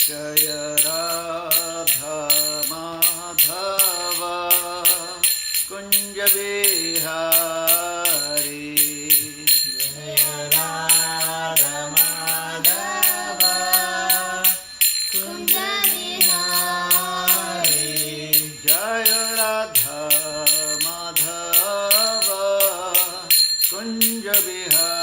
जय राधा माधव कुंज बिहारी जय राधा माधव कुंज बिहारी जय राधा माधव कुंज बिहारी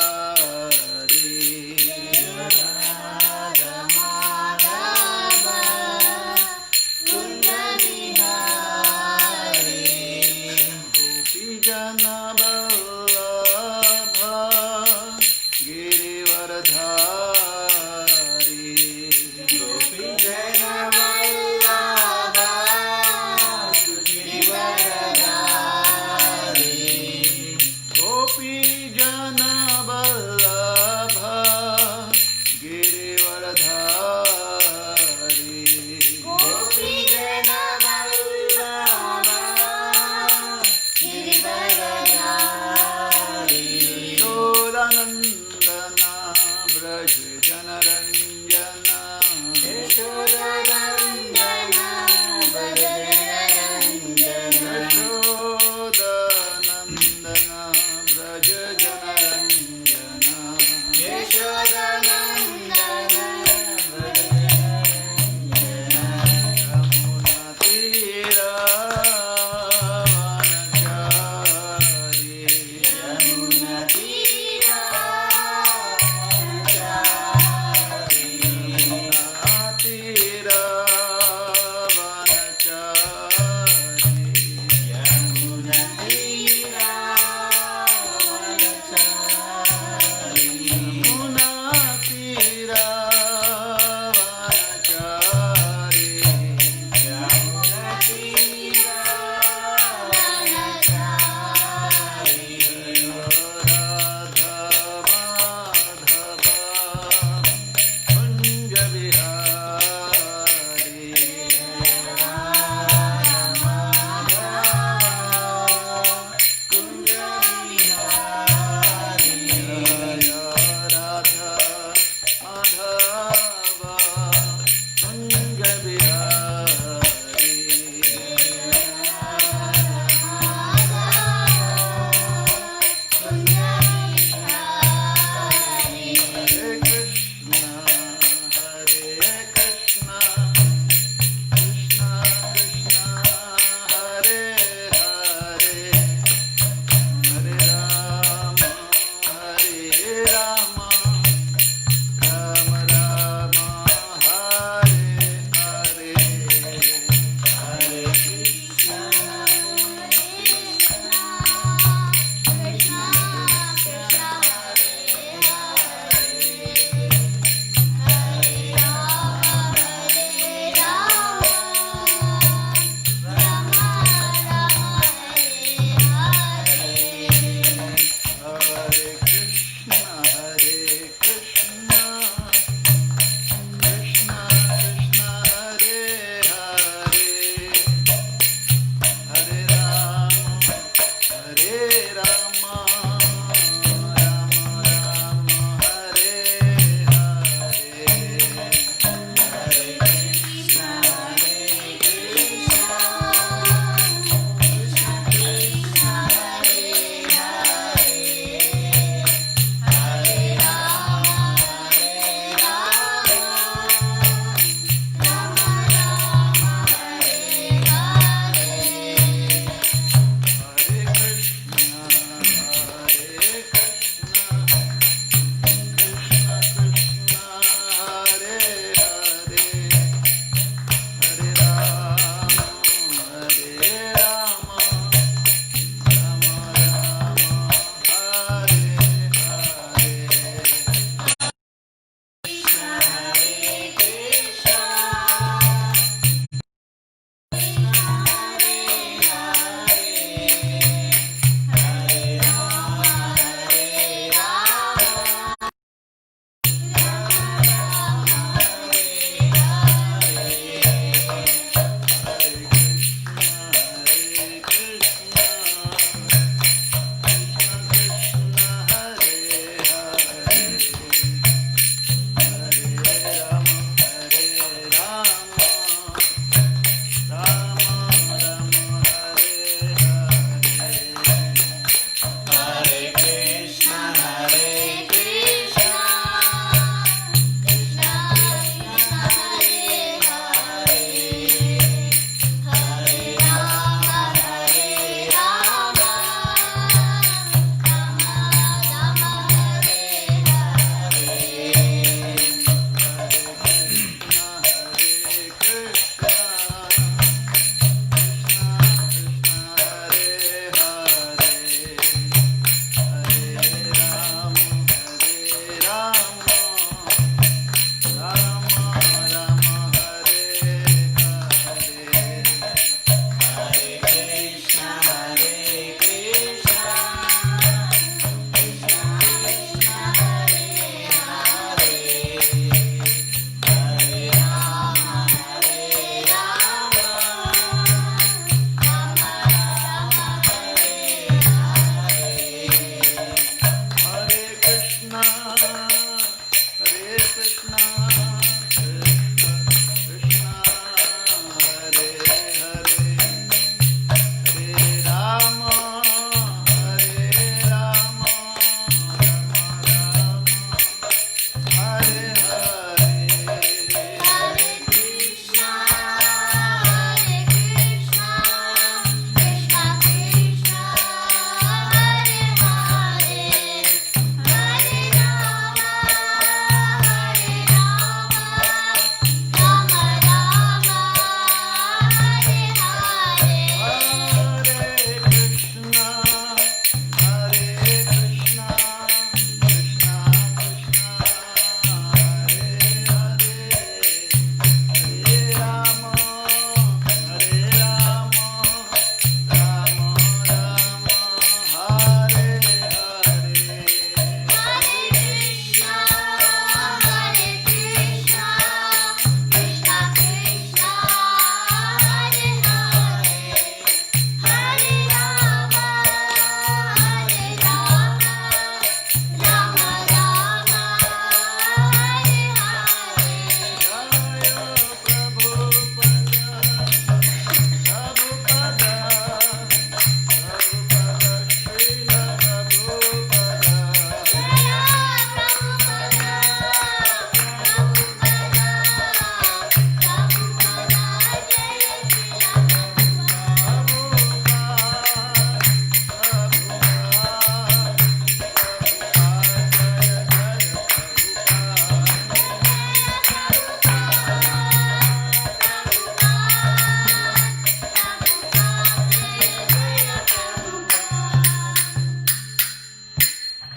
गिरिवरधारी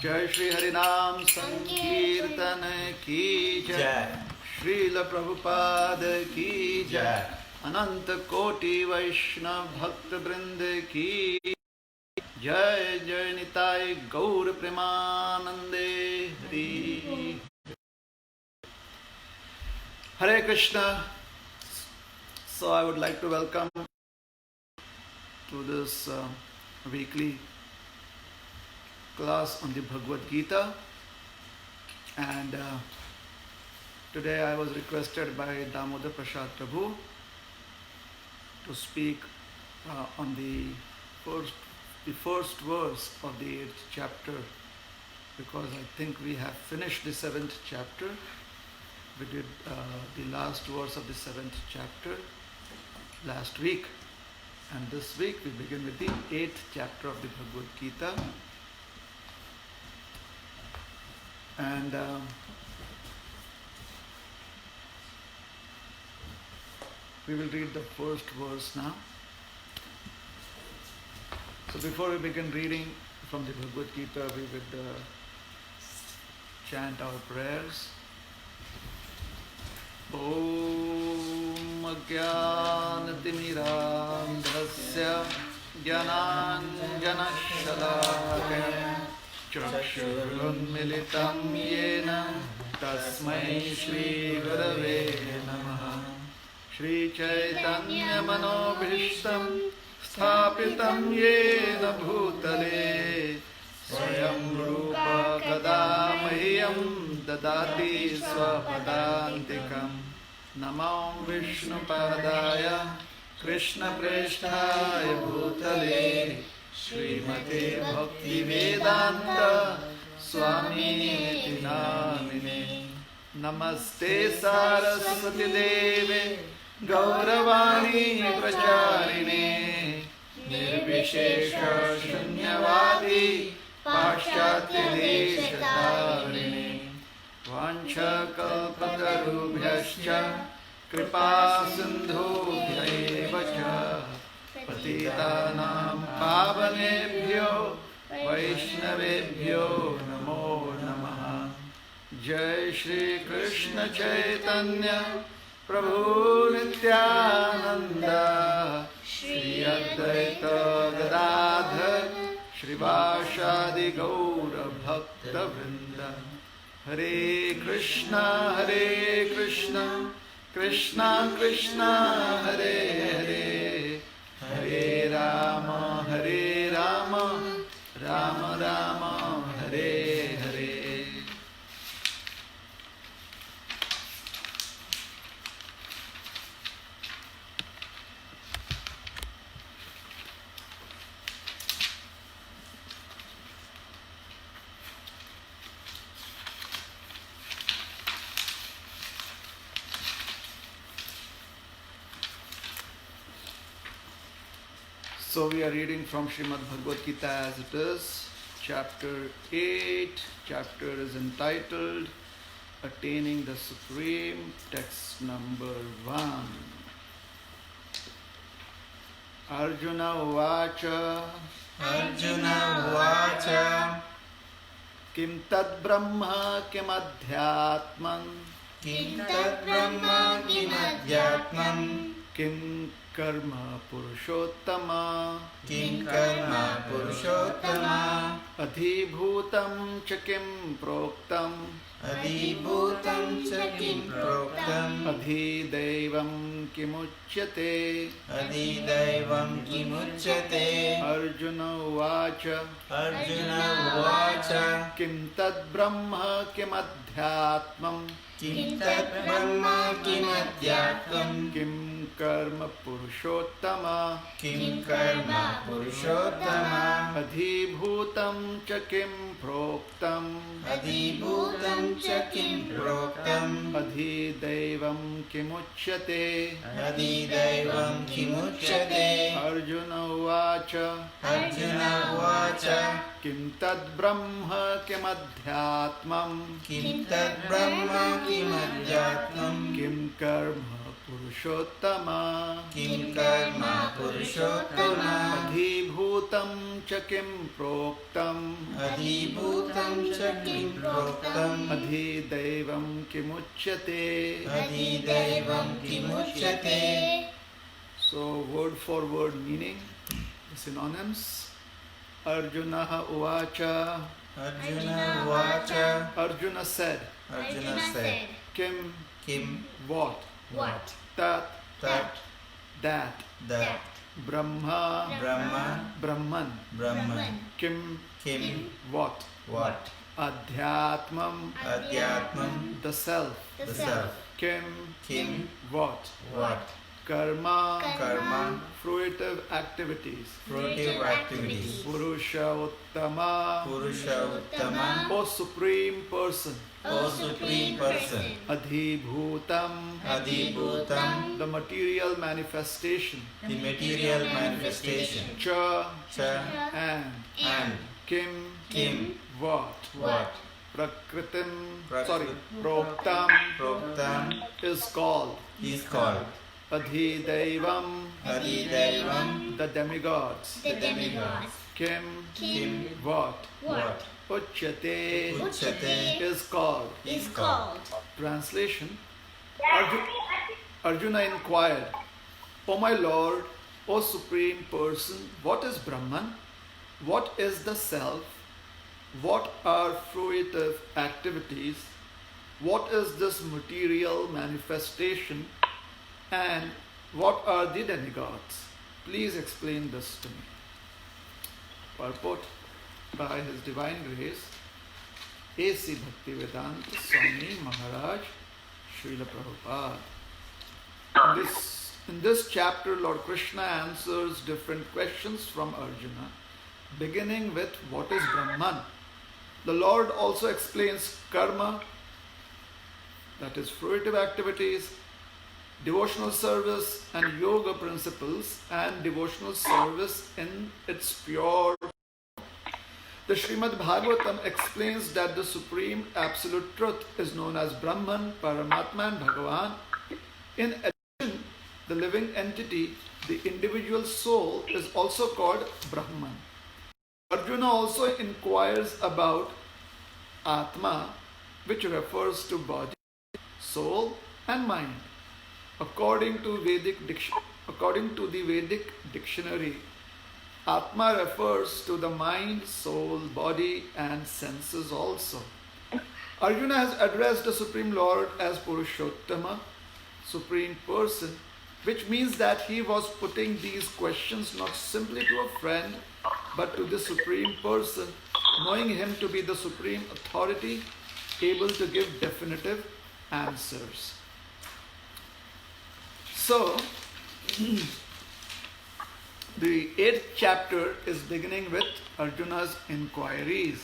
जय श्री हरिनाम संकीर्तन की जय। श्रील प्रभुपाद की जय। अनंत कोटि वैष्णव भक्त वृंद की जय। जय निताय गौर प्रेमानंदे Hari. Hare Krishna. So I would like to welcome to this weekly class on the Bhagavad Gita, and today I was requested by Damodar Prasad Prabhu to speak on the first verse of the 8th chapter, because I think we have finished the 7th chapter. We did the last verse of the 7th chapter last week, and this week we begin with the 8th chapter of the Bhagavad Gita. And we will read the first verse now. So before we begin reading from the Bhagavad Gita, we would chant our prayers. Om Ajnanatimidandhasya Jnananjanashalakaya Chakshurunmilitam Yena Tasmai Shri Gurave Namaha. Shri Chaitanya Manobhishtam Sthapitam Yena Bhutale Swayam Rupa Kada Mahyam Dadati Swapadantikam. Namo Vishnu Padaya Krishna Presthaya Bhutale Srimate Bhakti Vedanta Swami Niti Namine. Namaste Saraswati Deve Gauravani Pracharine Nirvishesha Shunyavadi Paschatya Deshatarine. Vancha kalpatarubhyascha kripa sindhubhyaeva cha patitanam pavanebhyo vaishnavebhyo namo namaha. Jai Shri Krishna Chaitanya Prabhu Nityananda Shri Advaita Gadadhar Shrivashadi Gaura Bhakta Vrinda. Hare Krishna Krishna Krishna Hare Hare, Hare Rama Rama Rama Hare Hare. So we are reading from Srimad Bhagavad Gita as it is, chapter 8. Chapter is entitled Attaining the Supreme, text number 1. Arjuna Uvacha. Arjuna Uvacha. Kim tad brahma kim adhyatman. Kim tad brahma kim adhyatman. Kim karma purushottama. Kim karma purushottama. Adhibhutam cha kim proktam. Adhibhutam cha kim proktam. Adhidevam kimuchyate. Adhidevam kimuchyate. Arjuna Uvacha. Arjuna Uvacha. Kim tad brahma kim adhyatmam. Kim tad brahma kim adhyatmam. Kim karma purushottama. Kim karma purushottama. Adhibhutam cha kim proktam. Adhibhutam cha kim proktam. Adhidevam kimuchyate. Adhidevam kimuchyate. Arjuna Uvacha. Arjuna Uvacha. Kim tad brahma kim adhyatmam. Kim tad brahma kim adhyatmam. Kim karma Purushottama. Kim karma Purushottama. Adhibhutam cha kim proktam. Adhibhutam cha kim proktam. Adhidevam kimuchyate. Adhidevam kimuchyate. So, word for word meaning, the synonyms. Arjuna uvacha. Arjuna Uvacha. Arjuna said. Arjuna said. Kim. Kim. What? What? Tat. Tat. That. That. Brahma. Brahma. Brahman. Brahman. Kim. Kim. What? What? Adhyatmam. Adhyatmam. The self. The self. Kim. Kim. What? What? Karma. Karma. Fruitive activities. Fruitive activities. Purusha Uttama. Purusha Uttama. O Supreme Person. O Supreme Person. Adhibhutam. Adhibhutam. The material manifestation. The material manifestation. Cha. Cha. And. Kim. Kim. What? What? Prakritim. Prakrit- Proktam. Proktam. Is called. Is called. Adhidevam. Adhidevam. The demigods. The demigods. Kim. Kim. What? What? Uchyate. Uchyate. Is called. Is called. Translation. Arjuna inquired, O my Lord, O Supreme Person, what is Brahman? What is the Self? What are fruitive activities? What is this material manifestation? And what are the demigods? Please explain this to me. Purport by His Divine Grace, A.C. Bhaktivedanta Swami Maharaj, Srila Prabhupada. In this chapter, Lord Krishna answers different questions from Arjuna, beginning with what is Brahman. The Lord also explains karma, that is fruitive activities, devotional service and yoga principles, and devotional service in its pure. The Srimad Bhagavatam explains that the supreme absolute truth is known as Brahman, Paramatma and Bhagavan. In addition, the living entity, the individual soul, is also called Brahman. Arjuna also inquires about Atma, which refers to body, soul and mind. According to the Vedic dictionary, Atma refers to the mind, soul, body and senses also. Arjuna has addressed the Supreme Lord as Purushottama, Supreme Person, which means that he was putting these questions not simply to a friend, but to the Supreme Person, knowing him to be the supreme authority, able to give definitive answers. So, the 8th chapter is beginning with Arjuna's inquiries.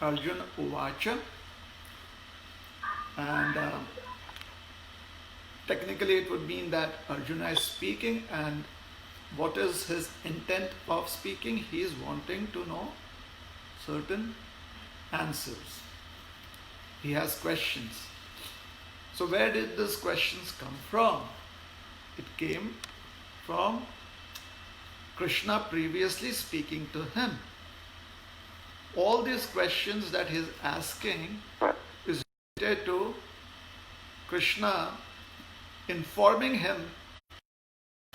Arjuna Uvacha, and technically it would mean that Arjuna is speaking, and what is his intent of speaking? He is wanting to know certain answers. He has questions. So where did these questions come from? It came from Krishna previously speaking to him. All these questions that he is asking is related to Krishna informing him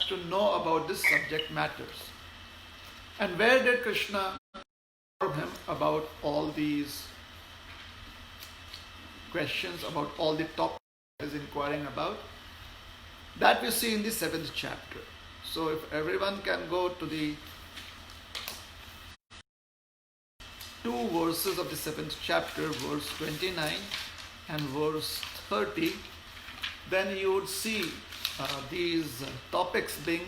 to know about this subject matters. And where did Krishna inform him about all these questions, about all the topics he is inquiring about? That we see in the 7th chapter. So if everyone can go to the 2 verses of the 7th chapter, verse 29 and verse 30, then you would see these topics being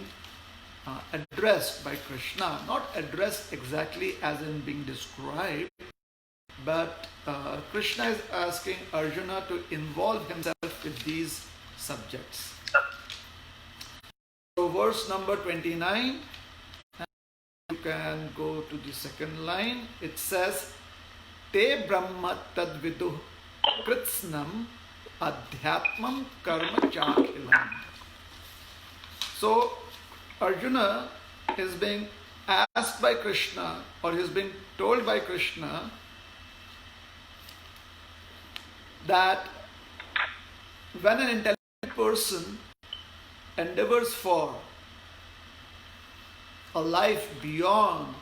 addressed by Krishna, not addressed exactly as in being described, but Krishna is asking Arjuna to involve himself with these subjects. So verse number 29, you can go to the second line. It says, Te Brahma Tadvidu Kritsnam Adhyatmam Karma Chakil. land. So Arjuna is being asked by Krishna, or he is being told by Krishna, that when an intelligent person endeavors for a life beyond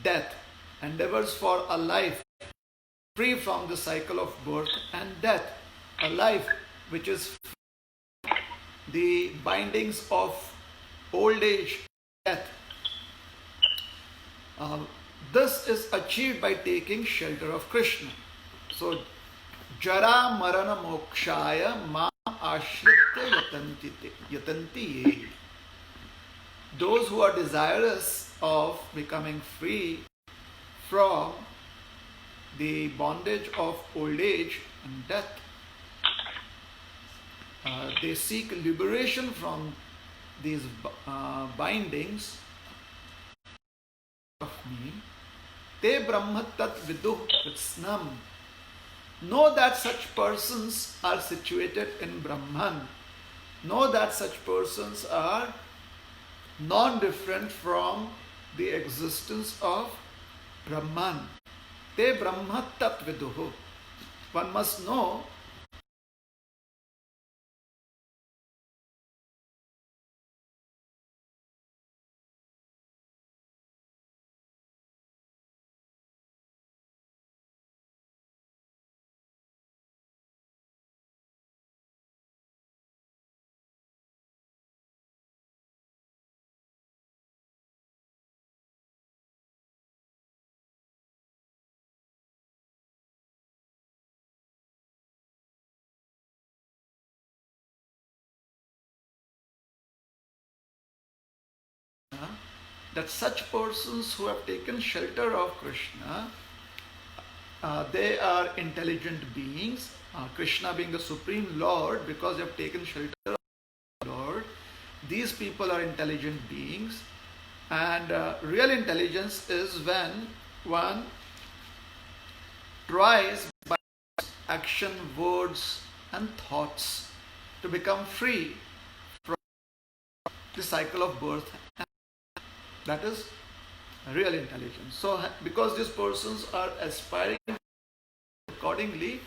death, endeavors for a life free from the cycle of birth and death, a life which is free from the bindings of old age, death. This is achieved by taking shelter of Krishna. So, Jara Marana Mokshaya Ma Ashritya Yatanti Ye. Those who are desirous of becoming free from the bondage of old age and death, they seek liberation from these bindings of me. Te Brahma Tat Viduh Kritsnam. Know that such persons are situated in Brahman. Know that such persons are non-different from the existence of Brahman. Te Brahma Tat Viduh. One must know that such persons who have taken shelter of Krishna, they are intelligent beings. Krishna being the Supreme Lord, because they have taken shelter of the Lord, these people are intelligent beings. And real intelligence is when one tries by action, words and thoughts to become free from the cycle of birth. That is real intelligence. So because these persons are aspiring accordingly,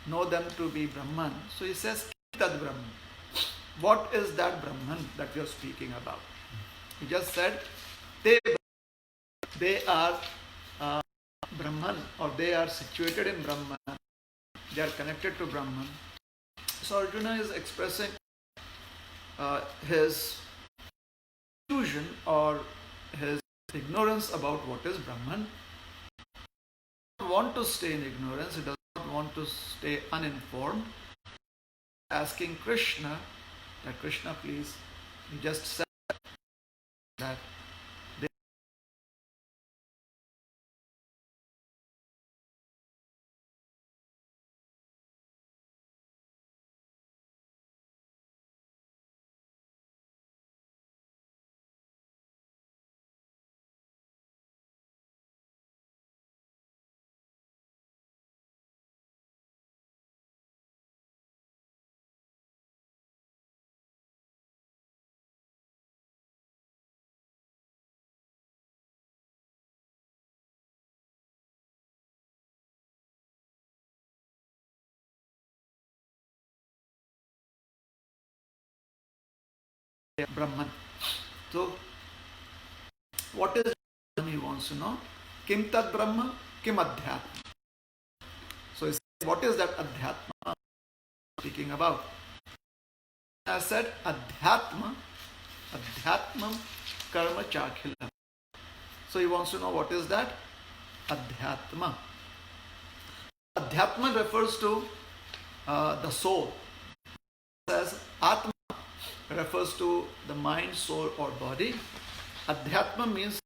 know them to be Brahman. So he says, Tad Brahman. What is that Brahman that we are speaking about? He just said, they are Brahman, or they are situated in Brahman. They are connected to Brahman. So Arjuna is expressing his confusion or his ignorance about what is Brahman. He does not want to stay in ignorance. He does not want to stay uninformed. Asking Krishna that Krishna, please, he just said that they are Brahman. So what is Brahman, he wants to know? Kim Tad Brahma, Kim Adhyatma. So he says, what is that Adhyatma? speaking about. I said Adhyatma, Adhyatmam Karma Chakhilam. So he wants to know what is that? Adhyatma. Adhyatma refers to the soul. As Atma refers to the mind, soul or body. Adhyatma means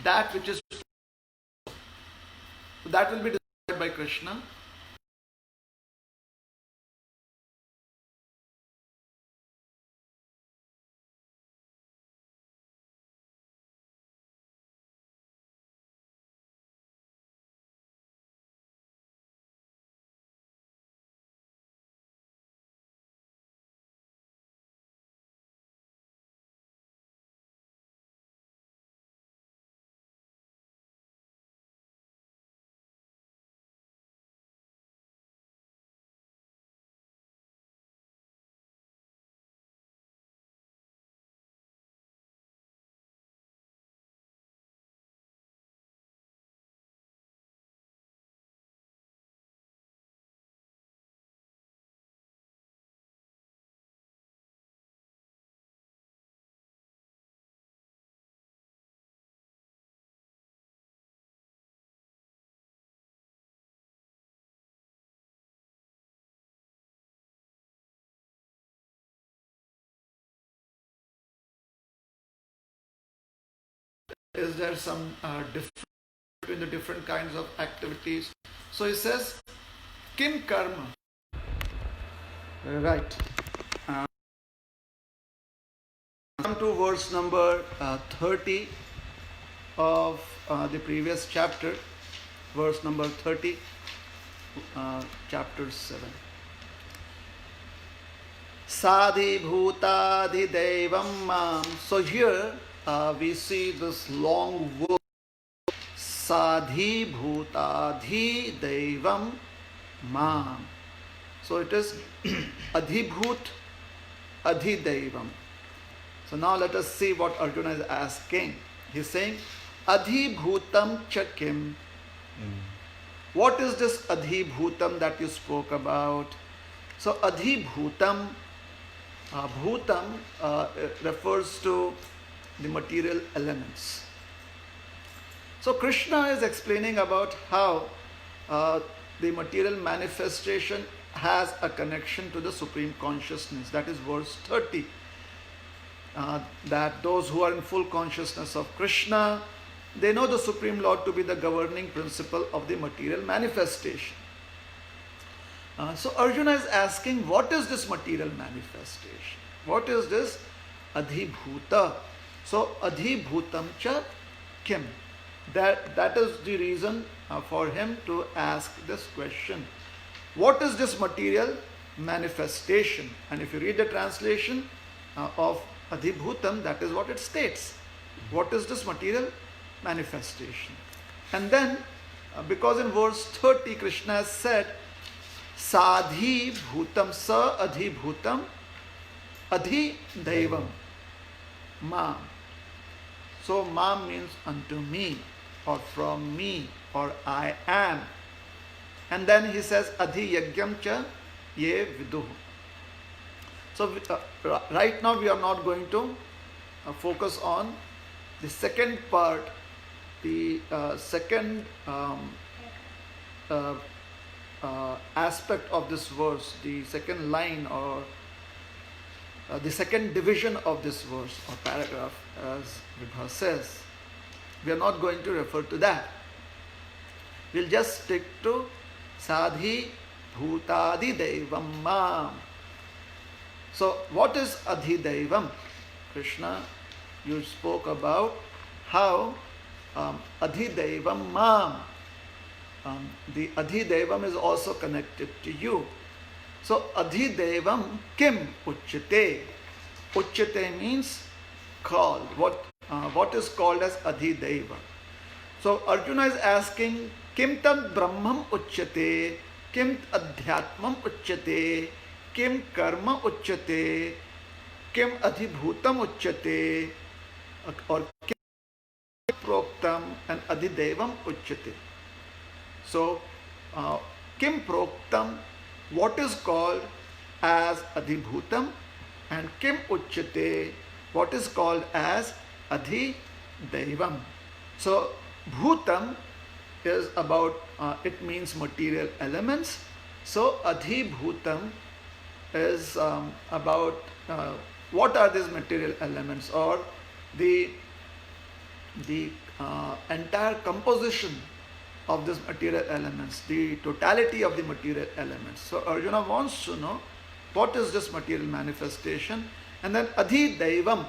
that which is. So that will be described by Krishna. Is there some difference between the different kinds of activities? So he says, Kim Karma. Right. Come to verse number 30 of the previous chapter. Verse number 30, chapter 7. Sadhi bhutadhi devam mam. So here we see this long word. Sadhi bhutadhi devam mam. So it is adhibhut adhidevam. So now let us see what Arjuna is asking. He's saying, adhibhutam cha kim. What is this adhibhutam that you spoke about? So adhibhutam, bhutam refers to the material elements. So Krishna is explaining about how the material manifestation has a connection to the Supreme Consciousness. That is verse 30. That those who are in full consciousness of Krishna, they know the Supreme Lord to be the governing principle of the material manifestation. So Arjuna is asking, what is this material manifestation? What is this adhibhuta? So adhibhutam cha kim. That is the reason for him to ask this question. What is this material manifestation? And if you read the translation of adhibhutam, that is what it states. What is this material manifestation? And then, because in verse 30 Krishna has said, Sadhi bhutam sa adhibhutam adhi devam mam. So mam means unto me, or from me, or I am. And then he says adhi yagyam cha ye viduh. So right now we are not going to focus on the second part, the second aspect of this verse, the second line or the second division of this verse or paragraph, as Vibha says. We are not going to refer to that. We'll just stick to Sadhi Bhutadi Devam Mam. So what is Adhidevam? Krishna, you spoke about how Adhidevam Mam. The Adhidevam is also connected to you. So Adhidevam Kim Uchyate. Uchyate means called. What is called as Adhideva? So Arjuna is asking, Kim tad Brahmam Uchyate, Kim Adhyatmam Uchyate, Kim Karma Uchyate, Kim Adhibhutam Uchyate, or Kim Proktam and Adhidevam Uchyate. So, Kim Proktam, what is called as adhibhutam, and kim uchyate, what is called as adhidaivam. So bhutam is about, it means material elements. So adhibhutam is about what are these material elements, or the entire composition of these material elements, the totality of the material elements. So Arjuna wants to know what is this material manifestation. And then adhidaivam,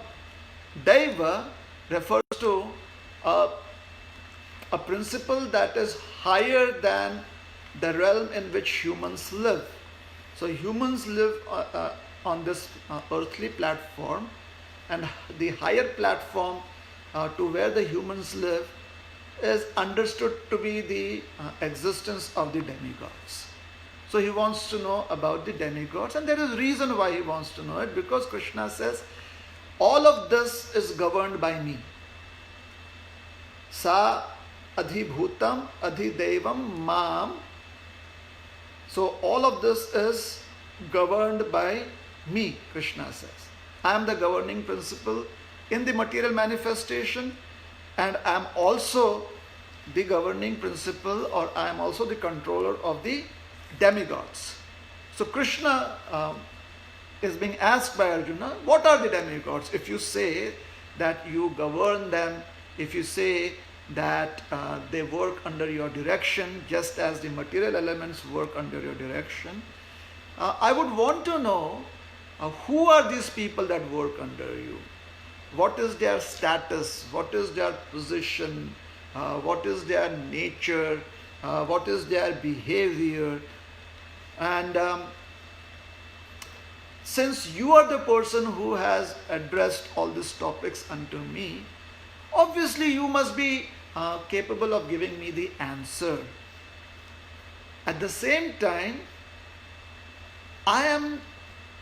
daiva refers to a principle that is higher than the realm in which humans live. So humans live on this earthly platform, and the higher platform to where the humans live is understood to be the existence of the demigods. So he wants to know about the demigods, and there is reason why he wants to know it, because Krishna says all of this is governed by me. Sa adhibhutam adhidevam mam. So all of this is governed by me, Krishna says. I am the governing principle in the material manifestation, and I am also the governing principle, or I am also the controller of the demigods. So Krishna is being asked by Arjuna, what are the demigods? If you say that you govern them, if you say that they work under your direction, just as the material elements work under your direction, I would want to know who are these people that work under you? What is their status? What is their position? What is their nature? What is their behavior? And since you are the person who has addressed all these topics unto me, obviously you must be capable of giving me the answer. At the same time, I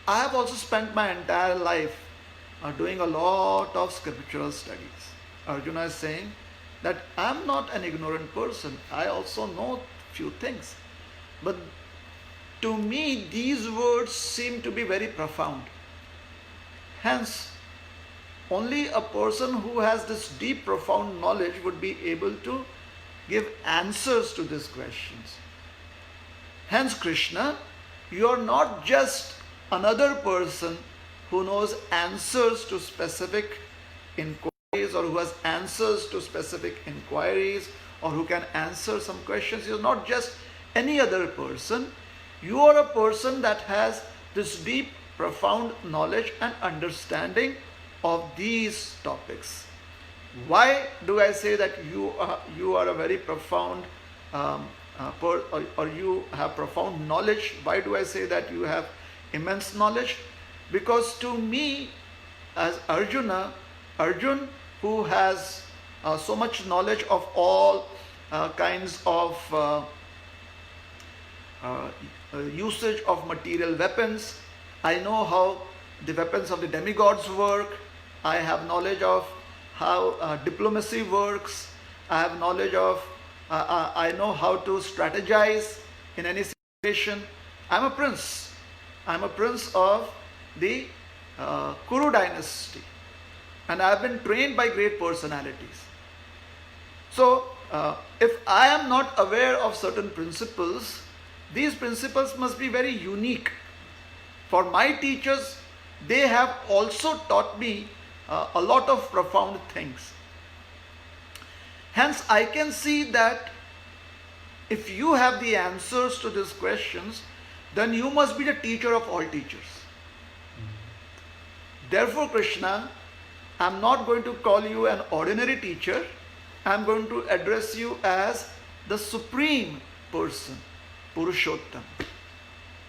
have also spent my entire life doing a lot of scriptural studies. Arjuna is saying that I am not an ignorant person. I also know few things. But to me, these words seem to be very profound. Hence, only a person who has this deep, profound knowledge would be able to give answers to these questions. Hence, Krishna, you are not just another person who knows answers to specific inquiries, or who has answers to specific inquiries, or who can answer some questions. You are not just any other person. You are a person that has this deep, profound knowledge and understanding of these topics. Why do I say that you are a very profound or you have profound knowledge? Why do I say that you have immense knowledge? Because to me, as Arjuna, who has so much knowledge of all kinds of usage of material weapons, I know how the weapons of the demigods work. I have knowledge of how diplomacy works. I have knowledge of, I know how to strategize in any situation. I'm a prince. I'm a prince of the Kuru dynasty, and I have been trained by great personalities. So, if I am not aware of certain principles, these principles must be very unique. For my teachers, they have also taught me a lot of profound things. Hence, I can see that if you have the answers to these questions, then you must be the teacher of all teachers. Therefore, Krishna, I am not going to call you an ordinary teacher. I am going to address you as the supreme person, Purushottama.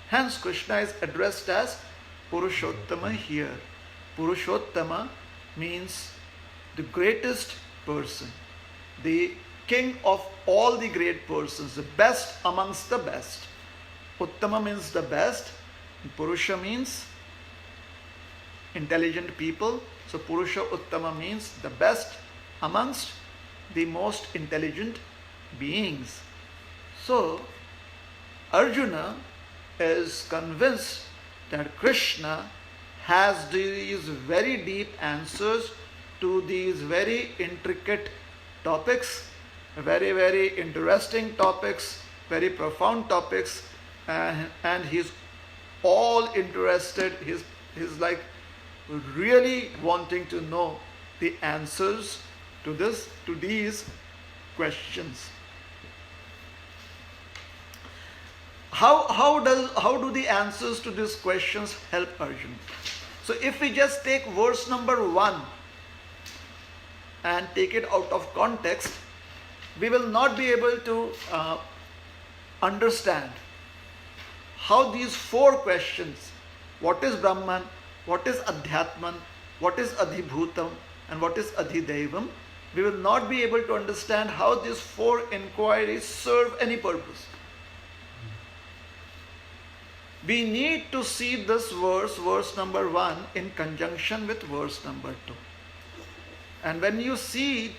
Hence, Krishna is addressed as Purushottama here. Purushottama means the greatest person, the king of all the great persons, the best amongst the best. Uttama means the best, and Purusha means intelligent people. So Purusha Uttama means the best amongst the most intelligent beings. So Arjuna is convinced that Krishna has these very deep answers to these very intricate topics, very, very interesting topics, very profound topics, and he's all interested, he's like really wanting to know the answers to these questions. How do the answers to these questions help Arjuna? So if we just take verse number 1 and take it out of context, we will not be able to understand how these 4 questions, what is Brahman, what is Adhyatman, what is Adhibhutam, and what is Adhidevam, we will not be able to understand how these 4 inquiries serve any purpose. We need to see this verse number 1, in conjunction with verse number 2. And when you see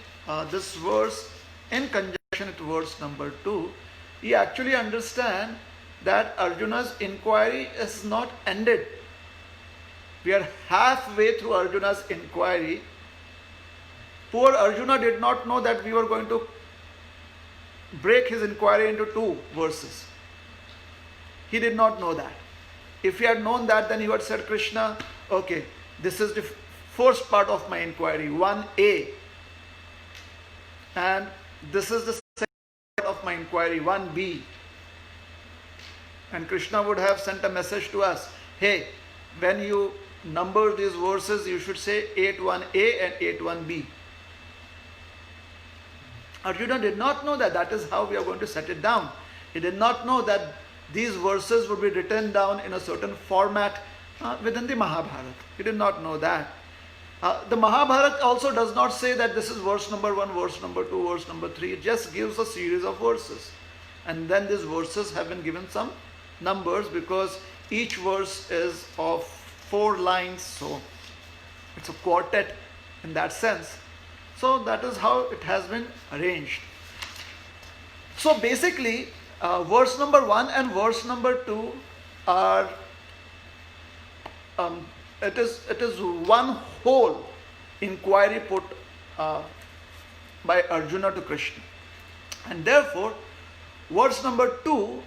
this verse in conjunction with verse number 2, you actually understand that Arjuna's inquiry is not ended. We are halfway through Arjuna's inquiry. Poor Arjuna did not know that we were going to break his inquiry into 2 verses. He did not know that. If he had known that, then he would have said, Krishna, okay, this is the first part of my inquiry, 1A. And this is the second part of my inquiry, 1B. And Krishna would have sent a message to us, hey, when you number these verses, you should say 81A and 81B. Arjuna did not know that. That is how we are going to set it down. He did not know that these verses would be written down in a certain format within the Mahabharata. He did not know that. The Mahabharata also does not say that this is verse number 1, verse number 2, verse number 3. It just gives a series of verses. And then these verses have been given some numbers because each verse is of 4 lines. So it's a quartet in that sense. So that is how it has been arranged. So basically, verse number 1 and verse number 2 are it is one whole inquiry put by Arjuna to Krishna. And therefore, verse number 2,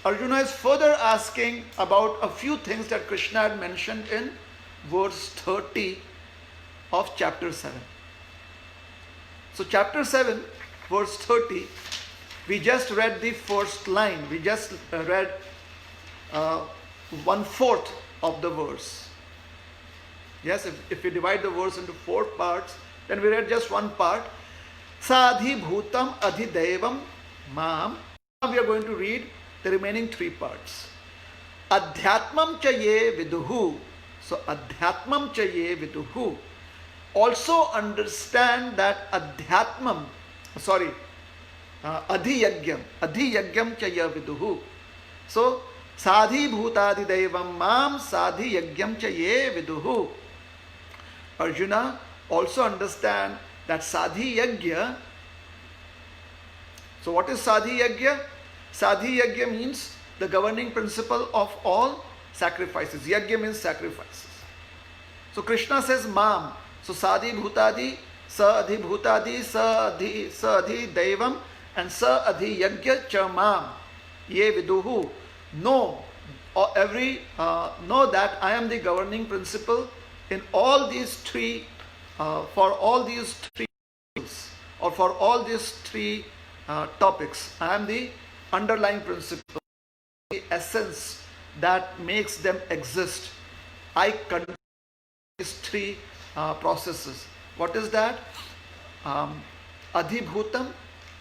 Arjuna is further asking about a few things that Krishna had mentioned in verse 30 of chapter 7. So chapter 7, verse 30, we just read the first line. We just read 1/4 of the verse. Yes, if we divide the verse into 4 parts, then we read just one part. Sadhi bhutam adhidevam mam. Now we are going to read the remaining 3 parts. Adhyatmam cha ye viduhu. So adhyatmam cha ye viduhu. Also understand that adhyagyam cha ye viduhu. So sadhi bhutadi devam mam sadhi yagyam cha ye viduhu. Arjuna, also understand that sadhi yagya. So what is sadhi yagya? Sadhi yagya means the governing principle of all sacrifices. Yagya means sacrifices. So Krishna says mam. So sadhi bhutadi, sa adhi bhutadi, sa adhi devam, and sa adhi yagya cha mam ye viduhu. Know that I am the governing principle in all these 3 for all these 3 or for all these 3 topics. I am the underlying principle, the essence that makes them exist. I control these 3 processes. What is that? Adhibhutam,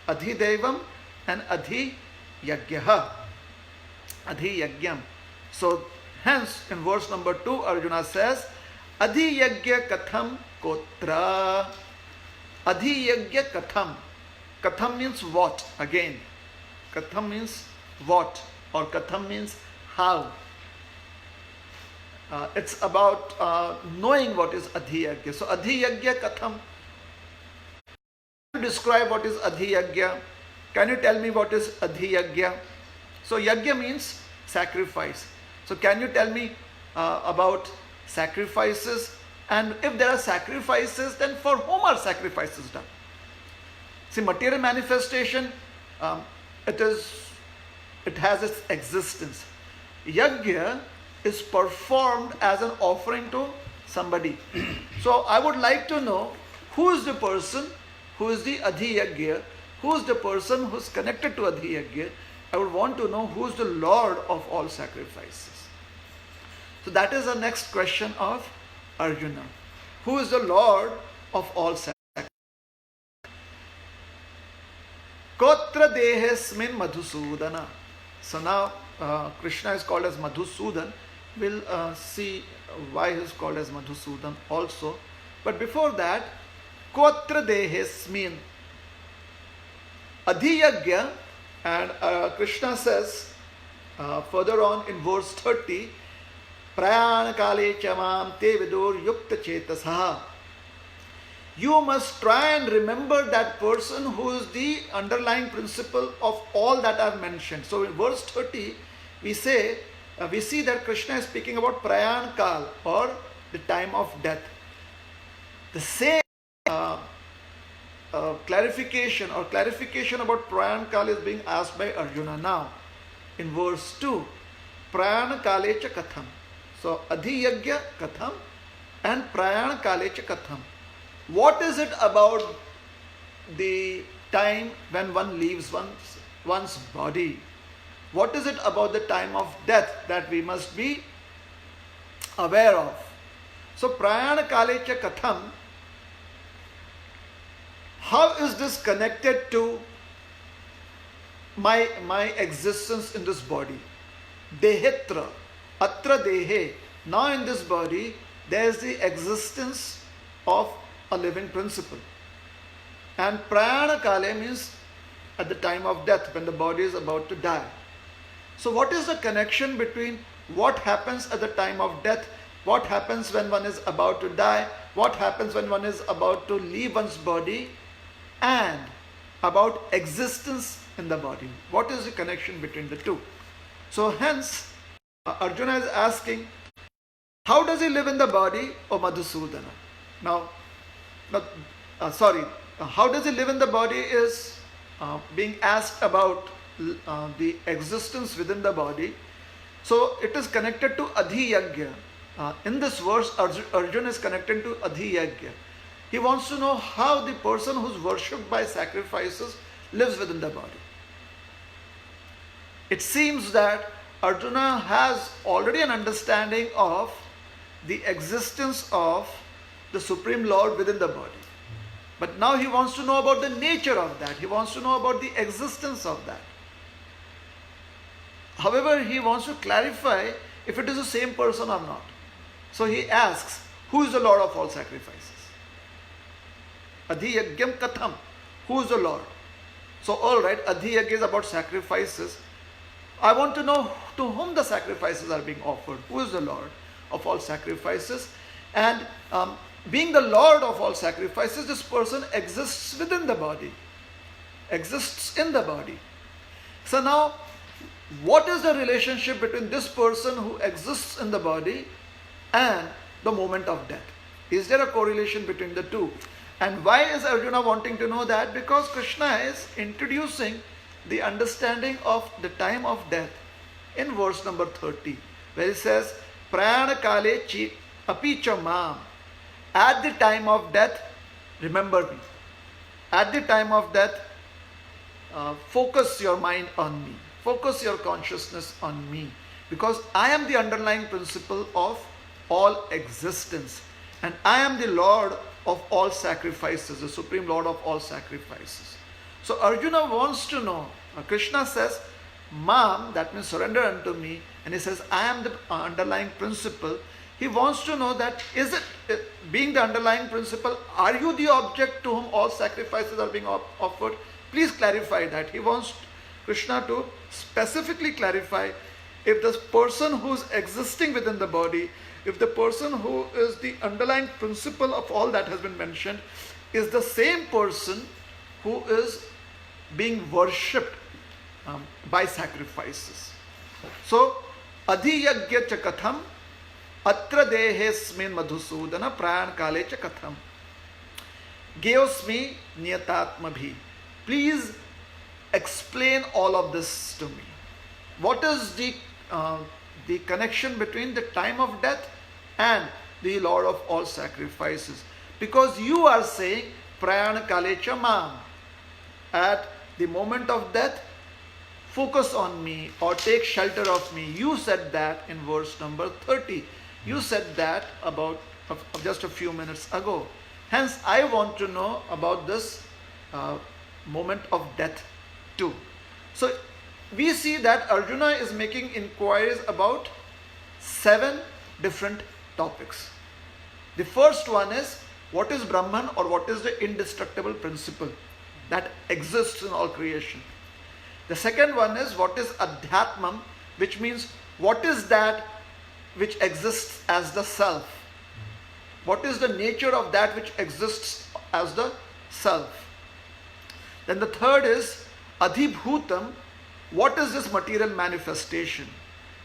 Adhidevam, and Adhiyagyaha. Adhiyagyam. So hence in verse number 2, Arjuna says, Adhiyagya katham kotra. Adhiyagya katham. Katham means what? Again, katham means what, or katham means how. It's about knowing what is adhiyagya. So adhiyagya katham. Can you describe what is adhiyagya? Can you tell me what is adhiyagya? So yagya means sacrifice. So can you tell me about sacrifices? And if there are sacrifices, then for whom are sacrifices done? See, material manifestation, it has its existence. Yajna is performed as an offering to somebody. So I would like to know who is the person who is the Adhiyajna, who is the person who is connected to Adhiyajna. I would want to know who is the Lord of all sacrifices. So that is the next question of Arjuna. Who is the Lord of all sacrifices? Kotra dehesmin Madhusudana. So now Krishna is called as Madhusudan. We'll see why he is called as Madhusudan also. But before that, Kotra dehesmin Adhiyajna, and Krishna says further on in verse 30, Prayana kale chamam te vidur yukta chetasaha. You must try and remember that person who is the underlying principle of all that I've mentioned. So in verse 30, we see that Krishna is speaking about Prayan Kal, or the time of death. The same clarification about Prayan Kal is being asked by Arjuna now in verse 2. Prayan Kalecha Katham. So Adhiyajna Katham and Prayan Kalecha Katham. What is it about the time when one leaves one's body? What is it about the time of death that we must be aware of? So Prayana Kalecha Katham, how is this connected to my existence in this body? Dehetra, Atra Dehe. Now in this body there is the existence of a living principle. And Prayana Kale means at the time of death, when the body is about to die. So what is the connection between what happens at the time of death, what happens when one is about to die, what happens when one is about to leave one's body, and about existence in the body? What is the connection between the two? So hence, Arjuna is asking, how does he live in the body of Madhusudana? How does he live in the body is being asked about the existence within the body. So it is connected to Adhiyajna. In this verse, Arjuna is connected to Adhiyajna. He wants to know how the person who is worshipped by sacrifices lives within the body. It seems that Arjuna has already an understanding of the existence of the Supreme Lord within the body. But now he wants to know about the nature of that. He wants to know about the existence of that. However, he wants to clarify if it is the same person or not. So he asks, who is the Lord of all sacrifices? Adhiyajnam Katham. Who is the Lord? So alright, Adhiyajna is about sacrifices. I want to know to whom the sacrifices are being offered. Who is the Lord of all sacrifices? And being the Lord of all sacrifices, this person exists within the body, exists in the body. So now, what is the relationship between this person who exists in the body and the moment of death? Is there a correlation between the two? And why is Arjuna wanting to know that? Because Krishna is introducing the understanding of the time of death in verse number 30, where he says, Prayana Kale Chi Apicha Mam. At the time of death, remember me. At the time of death, focus your mind on me. Focus your consciousness on me. Because I am the underlying principle of all existence. And I am the Lord of all sacrifices, the Supreme Lord of all sacrifices. So Arjuna wants to know. Krishna says, Mam, that means surrender unto me. And he says, I am the underlying principle. He wants to know that, is it, being the underlying principle, are you the object to whom all sacrifices are being offered? Please clarify that. He wants Krishna to specifically clarify if the person who is existing within the body, if the person who is the underlying principle of all that has been mentioned, is the same person who is being worshipped by sacrifices. So, adhiyagya cha katham, atra dehesmin madhusudana prayan kale cha katham. Geosmi niyatatmabhi. Please explain all of this to me. What is the connection between the time of death and the Lord of all sacrifices? Because you are saying prayana kalecha mam, at the moment of death, focus on me or take shelter of me. You said that in verse number 30. You said that about just a few minutes ago. Hence, I want to know about this moment of death too. So, we see that Arjuna is making inquiries about 7 different topics. The first one is, what is Brahman, or what is the indestructible principle that exists in all creation? The second one is, what is Adhyatmam, which means what is that which exists as the self? What is the nature of that which exists as the self? Then the third is Adhibhutam. What is this material manifestation?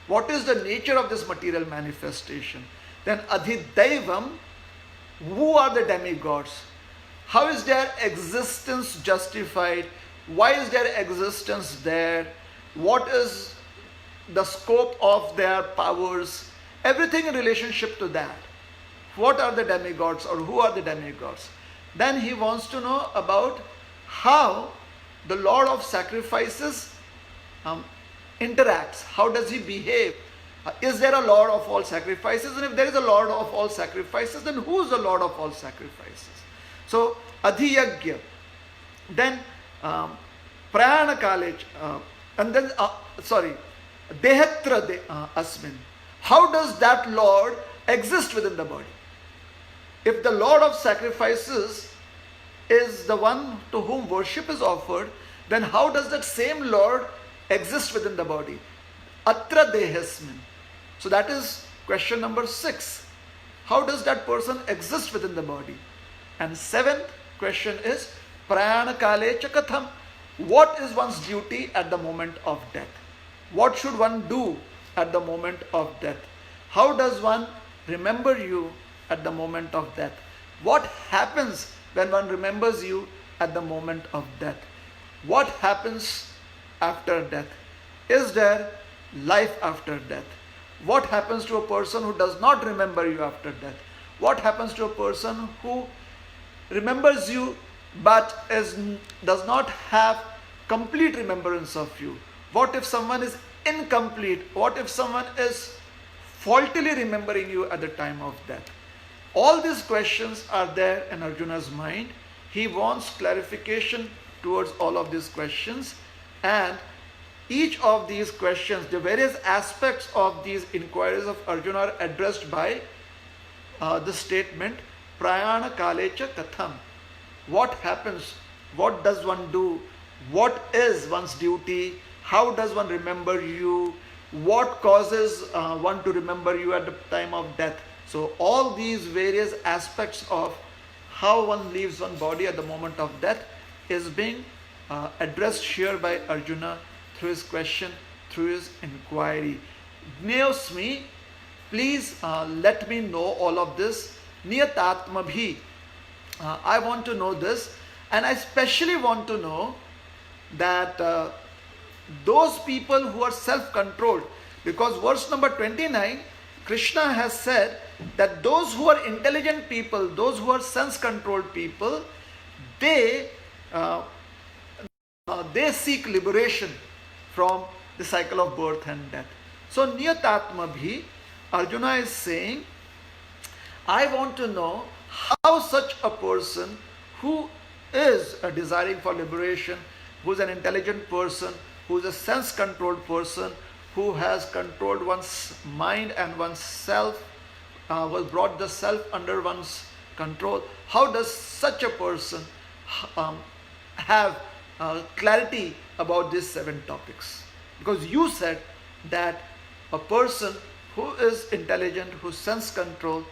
What is the nature of this material manifestation? Then Adhidaivam. Who are the demigods? How is their existence justified? Why is their existence there? What is the scope of their powers? Everything in relationship to that. What are the demigods, or who are the demigods? Then he wants to know about how the Lord of sacrifices interacts. How does he behave? Is there a Lord of all sacrifices? And if there is a Lord of all sacrifices, then who is the Lord of all sacrifices? So, Adhiyagya. Then, Prayana Kalech. And then, Dehatra Asmin. How does that Lord exist within the body? If the Lord of sacrifices is the one to whom worship is offered, then how does that same Lord exist within the body? Atra Dehesmin. So that is question number 6. How does that person exist within the body? And 7th question is Prayana Kale Chakatham. What is one's duty at the moment of death? What should one do at the moment of death? How does one remember you at the moment of death? What happens when one remembers you at the moment of death? What happens after death? Is there life after death? What happens to a person who does not remember you after death? What happens to a person who remembers you but does not have complete remembrance of you? What if someone is incomplete? What if someone is faultily remembering you at the time of death? All these questions are there in Arjuna's mind. He wants clarification towards all of these questions, and each of these questions, the various aspects of these inquiries of Arjuna are addressed by the statement Prayana Kalecha Katham. What happens? What does one do? What is one's duty? How does one remember you? What causes one to remember you at the time of death? So all these various aspects of how one leaves one body at the moment of death is being addressed here by Arjuna through his question, through his inquiry. Gneosmi, please let me know all of this. Niyatatmabhi. I want to know this, and I especially want to know that those people who are self-controlled, because verse number 29, Krishna has said that those who are intelligent people, those who are sense-controlled people, they seek liberation from the cycle of birth and death. So Niyatatmabhi, Arjuna is saying, I want to know how such a person who is desiring for liberation, who is an intelligent person, who is a sense-controlled person, who has controlled one's mind and one's self, was brought the self under one's control, how does such a person have clarity about these 7 topics? Because you said that a person who is intelligent, who sense control,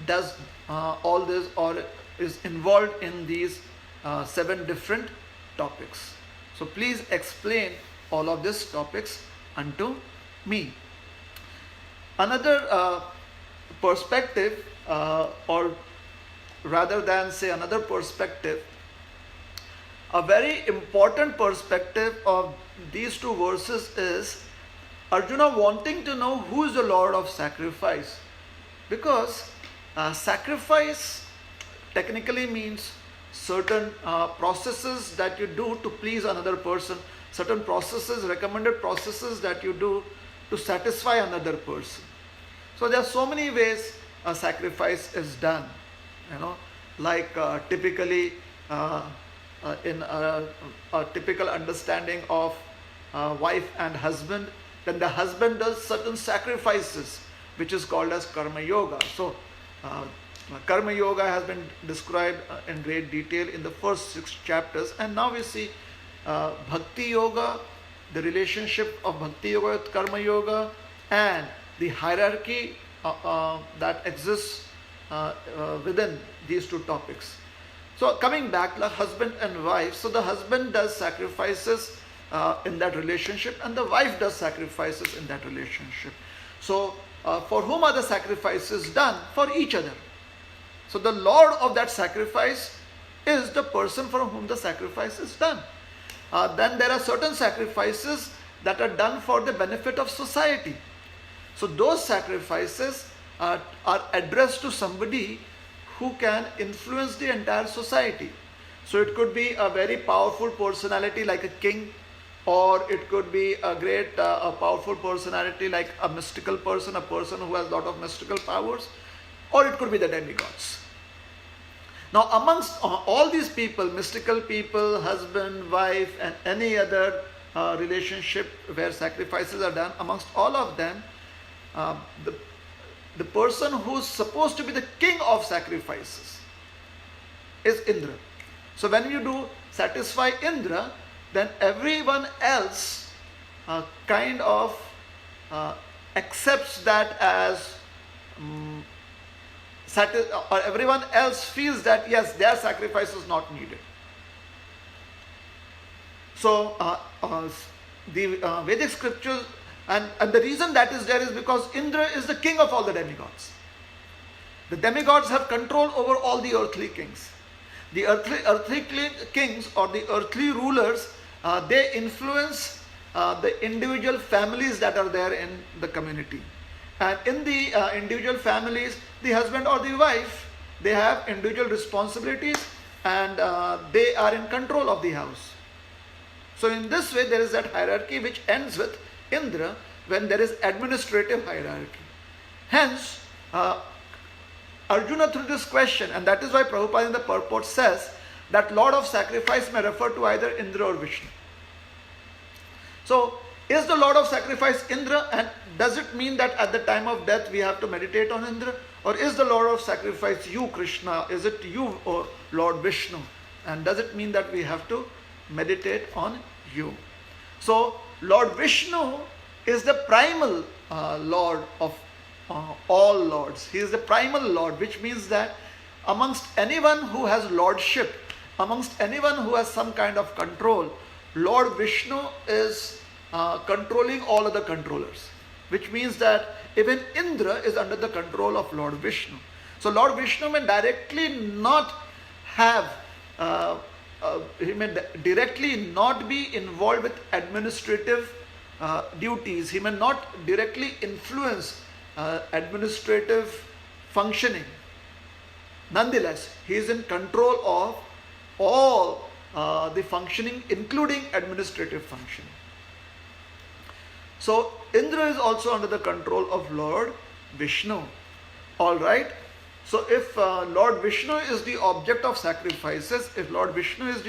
does all this or is involved in these 7 different topics. So please explain all of these topics unto me. Another perspective, or rather than say another perspective, a very important perspective of these two verses is Arjuna wanting to know who is the Lord of sacrifice. Because sacrifice technically means certain processes that you do to please another person, certain processes, recommended processes that you do to satisfy another person. So there are so many ways a sacrifice is done, like typically in a typical understanding of wife and husband, then the husband does certain sacrifices, which is called as karma yoga. So karma yoga has been described in great detail in the first 6 chapters, and now we see bhakti yoga, the relationship of bhakti yoga with karma yoga, and the hierarchy that exists within these two topics. So coming back, like husband and wife, so the husband does sacrifices in that relationship, and the wife does sacrifices in that relationship. So for whom are the sacrifices done? For each other. So the Lord of that sacrifice is the person for whom the sacrifice is done. Then there are certain sacrifices that are done for the benefit of society. So those sacrifices are addressed to somebody who can influence the entire society. So it could be a very powerful personality like a king, or it could be a great, a powerful personality like a mystical person, a person who has a lot of mystical powers, or it could be the demigods. Now amongst all these people, mystical people, husband, wife, and any other relationship where sacrifices are done, amongst all of them, the person who's supposed to be the king of sacrifices is Indra. So when you do satisfy Indra, then everyone else kind of accepts that as or everyone else feels that yes, their sacrifice is not needed. So the Vedic scriptures, and the reason that is there is because Indra is the king of all the demigods. The demigods have control over all the earthly kings. The earthly kings or the earthly rulers, they influence the individual families that are there in the community. And in the individual families, the husband or the wife, they have individual responsibilities, and they are in control of the house. So in this way, there is that hierarchy which ends with Indra when there is administrative hierarchy. Hence, Arjuna through this question, and that is why Prabhupada in the purport says that Lord of sacrifice may refer to either Indra or Vishnu. So, is the Lord of sacrifice Indra, and does it mean that at the time of death we have to meditate on Indra? Or is the Lord of sacrifice you, Krishna? Is it you, or Lord Vishnu? And does it mean that we have to meditate on you? So, Lord Vishnu is the primal Lord of all lords. He is the primal Lord, which means that amongst anyone who has lordship, amongst anyone who has some kind of control, Lord Vishnu is controlling all other controllers, which means that even Indra is under the control of Lord Vishnu. So Lord Vishnu may directly not have he may directly not be involved with administrative duties. He may not directly influence administrative functioning. Nonetheless, he is in control of all the functioning, including administrative functioning. So Indra is also under the control of Lord Vishnu. Alright. So if Lord Vishnu is the object of sacrifices, if Lord Vishnu is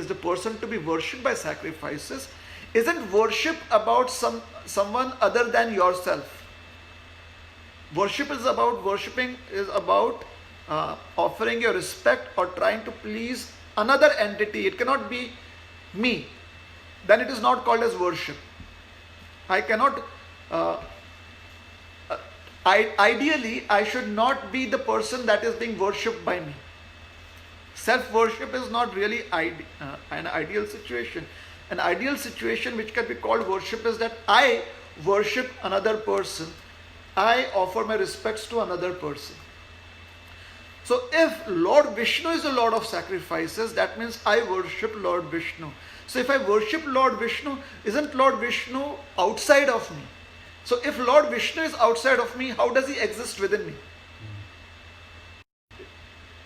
the person to be worshipped by sacrifices, isn't worship about someone other than yourself? Worship is about offering your respect or trying to please another entity. It cannot be me. Then it is not called as worship. I cannot. Ideally, I should not be the person that is being worshipped by me. Self-worship is not really an ideal situation. An ideal situation which can be called worship is that I worship another person. I offer my respects to another person. So if Lord Vishnu is the Lord of sacrifices, that means I worship Lord Vishnu. So if I worship Lord Vishnu, isn't Lord Vishnu outside of me? So if Lord Vishnu is outside of me, how does he exist within me?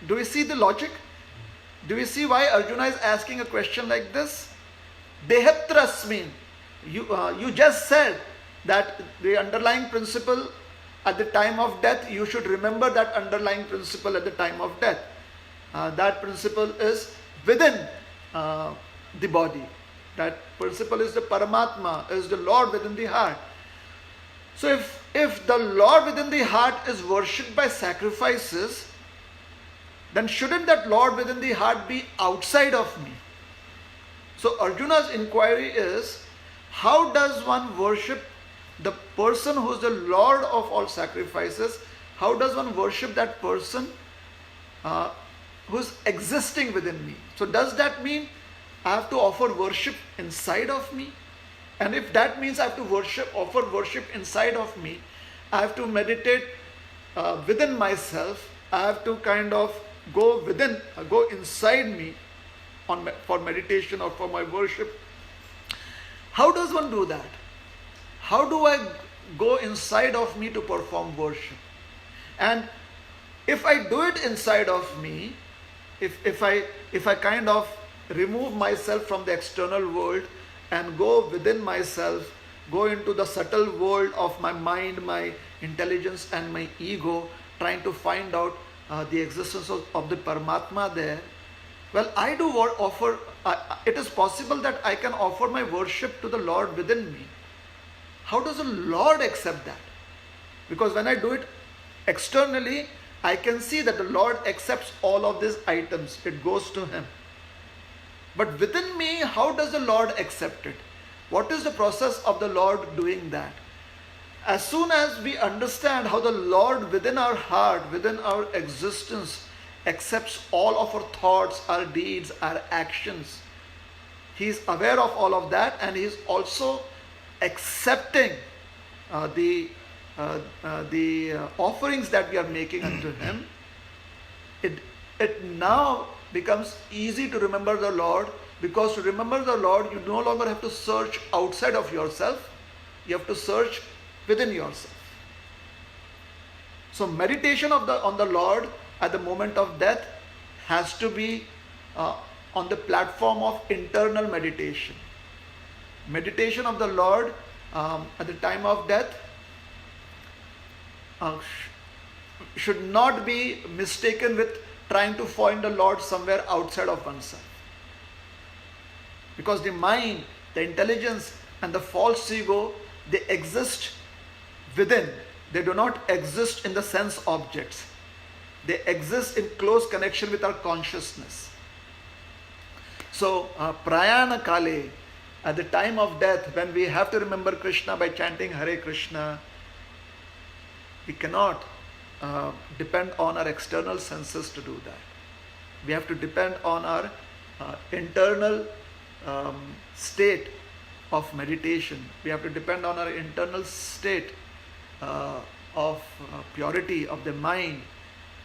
Do we see the logic? Do we see why Arjuna is asking a question like this? Dehatrasmin. You just said that the underlying principle at the time of death, you should remember that underlying principle at the time of death. That principle is within the body. That principle is the Paramatma, is the Lord within the heart. So if the Lord within the heart is worshipped by sacrifices, then shouldn't that Lord within the heart be outside of me? So Arjuna's inquiry is, how does one worship the person who is the Lord of all sacrifices? How does one worship that person who is existing within me? So does that mean I have to offer worship inside of me? And if that means I have to offer worship inside of me, I have to meditate within myself. I have to kind of go inside me for meditation or for my worship. How does one do that? How do I go inside of me to perform worship? And if I do it inside of me, if I kind of remove myself from the external world and go within myself, go into the subtle world of my mind, my intelligence and my ego, trying to find out the existence of the Paramatma there, well, I do offer, it is possible that I can offer my worship to the Lord within me. How does the Lord accept that? Because when I do it externally, I can see that the Lord accepts all of these items. It goes to Him. But within me, how does the Lord accept it? What is the process of the Lord doing that? As soon as we understand how the Lord within our heart, within our existence, accepts all of our thoughts, our deeds, our actions, He is aware of all of that, and He is also accepting the offerings that we are making unto Him. It now becomes easy to remember the Lord, because to remember the Lord, you no longer have to search outside of yourself. You have to search within yourself. So meditation on the Lord at the moment of death has to be on the platform of internal meditation. Meditation of the Lord at the time of death should not be mistaken with trying to find the Lord somewhere outside of oneself. Because the mind, the intelligence and the false ego, they exist within. They do not exist in the sense objects. They exist in close connection with our consciousness. So, prayana kale, at the time of death, when we have to remember Krishna by chanting Hare Krishna, we cannot depend on our external senses to do that. We have to depend on our internal state of meditation. We have to depend on our internal state of purity of the mind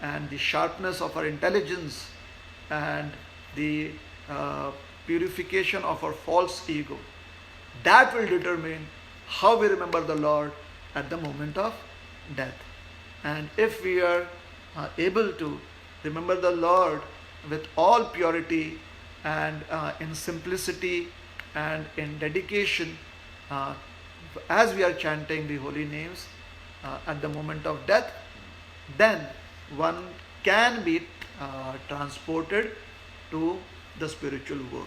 and the sharpness of our intelligence and the purification of our false ego. That will determine how we remember the Lord at the moment of death. And if we are able to remember the Lord with all purity and in simplicity and in dedication, as we are chanting the holy names at the moment of death, then one can be transported to the spiritual world.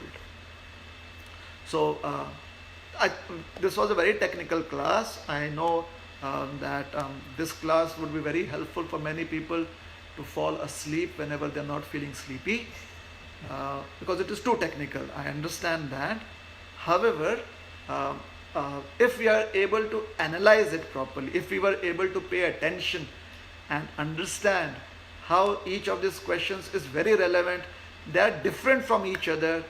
So this was a very technical class. I know that this class would be very helpful for many people to fall asleep whenever they're not feeling sleepy, because it is too technical. I understand that. However, if we are able to analyze it properly, if we were able to pay attention and understand how each of these questions is very relevant, they are different from each other,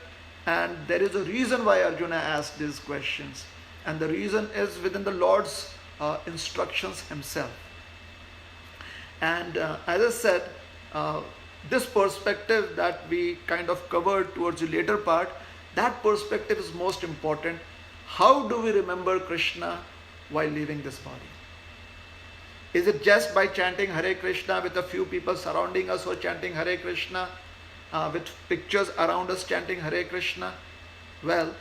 And there is a reason why Arjuna asked these questions. And the reason is within the Lord's instructions himself. And as I said, this perspective that we kind of covered towards the later part, that perspective is most important. How do we remember Krishna while leaving this body? Is it just by chanting Hare Krishna with a few people surrounding us who are chanting Hare Krishna, with pictures around us chanting Hare Krishna? Well,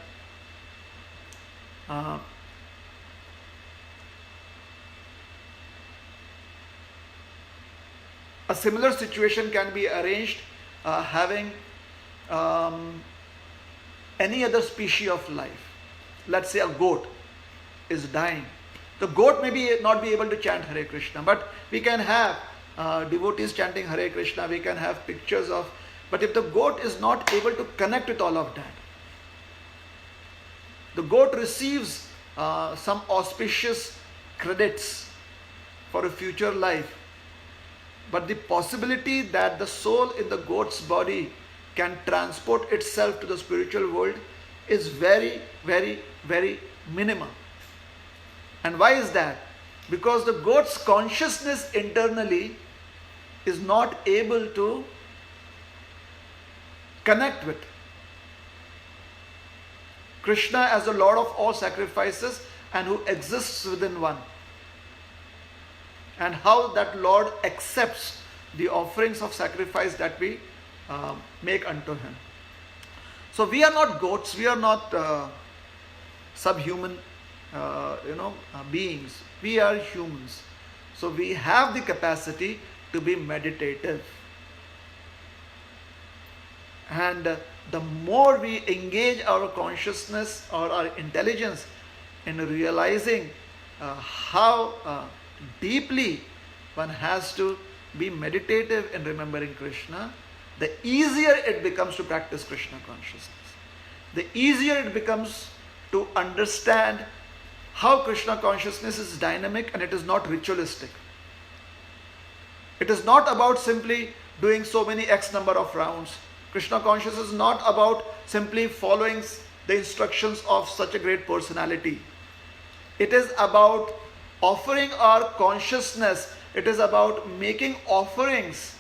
a similar situation can be arranged having any other species of life. Let's say a goat is dying. The goat may not be able to chant Hare Krishna, but we can have devotees chanting Hare Krishna, we can have pictures of, but if the goat is not able to connect with all of that, the goat receives some auspicious credits for a future life, but the possibility that the soul in the goat's body can transport itself to the spiritual world is very, very, very minimum. And why is that? Because the goat's consciousness internally is not able to connect with Krishna as the Lord of all sacrifices and who exists within one, and how that Lord accepts the offerings of sacrifice that we make unto him. So we are not goats, we are not subhuman beings. We are humans. So we have the capacity to be meditative. And the more we engage our consciousness or our intelligence in realizing how deeply one has to be meditative in remembering Krishna, the easier it becomes to practice Krishna consciousness. The easier it becomes to understand how Krishna consciousness is dynamic and it is not ritualistic. It is not about simply doing so many X number of rounds. Krishna consciousness is not about simply following the instructions of such a great personality. It is about offering our consciousness. It is about making offerings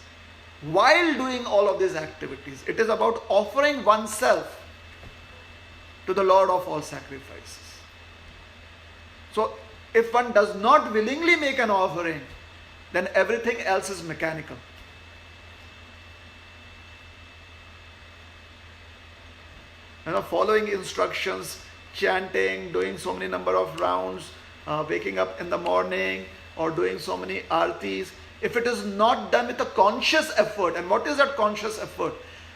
while doing all of these activities. It is about offering oneself to the Lord of all sacrifices. So if one does not willingly make an offering, then everything else is mechanical. Following instructions, chanting, doing so many number of rounds, waking up in the morning or doing so many artis, if it is not done with a conscious effort, and what is that conscious effort?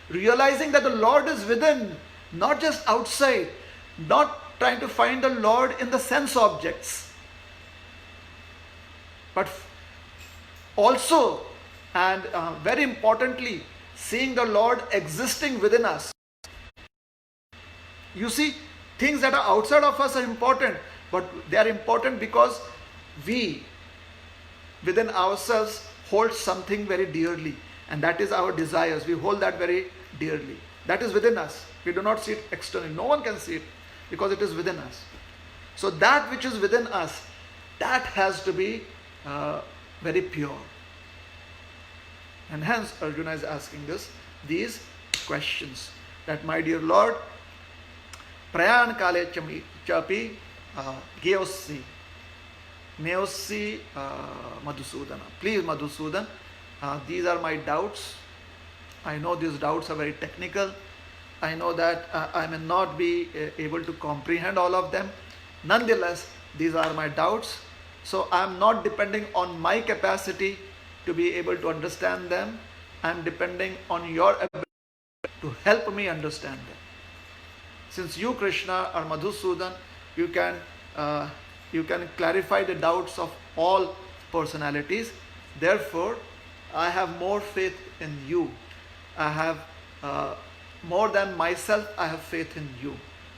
Realizing that the Lord is within, not just outside, not trying to find the Lord in the sense objects, but also and very importantly, seeing the Lord existing within us. You see, things that are outside of us are important, but they are important because we within ourselves hold something very dearly, and that is our desires. We hold that very dearly. That is within us. We do not see it externally. No one can see it because it is within us. So that which is within us, that has to be very pure. And hence Arjuna is asking these questions, that my dear Lord, prayan kale chapi geossi neossi Madhusudana. Please Madhusudan, these are my doubts. I know these doubts are very technical. I know that I may not be able to comprehend all of them. Nonetheless, these are my doubts. So I am not depending on my capacity to be able to understand them. I am depending on your ability to help me understand them. Since you, Krishna, are Madhusudan, you can clarify the doubts of all personalities. Therefore, I have more faith in you. I have more than myself, I have faith in you.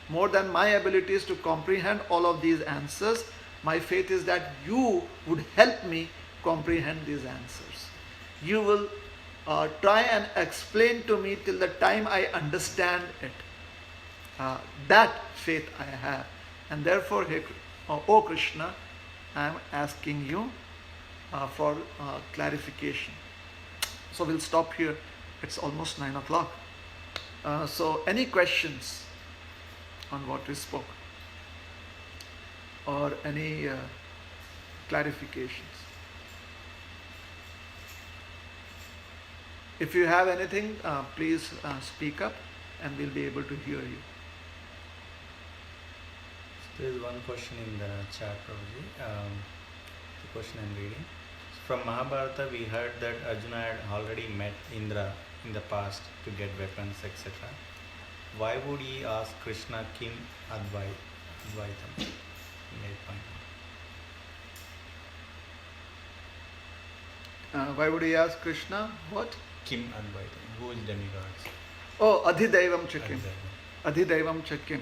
More than my abilities to comprehend all of these answers, my faith is that you would help me comprehend these answers. You will try and explain to me till the time I understand it. That faith I have. And therefore, O Krishna, I am asking you for clarification. So we'll stop here. It's almost 9 o'clock. So any questions on what we spoke? Or any clarifications? If you have anything, please speak up and we'll be able to hear you. There is one question in the chat, Prabhuji. The question I'm reading. From Mahabharata, we heard that Arjuna had already met Indra in the past to get weapons, etc. Why would he ask Krishna Kim Advaitam? In 8.1. Why would he ask Krishna? What? Kim Advaitam. Who is demigods? Oh, Adhidaivam Chakim. Adhidaivam. Adhidaivam Chakim.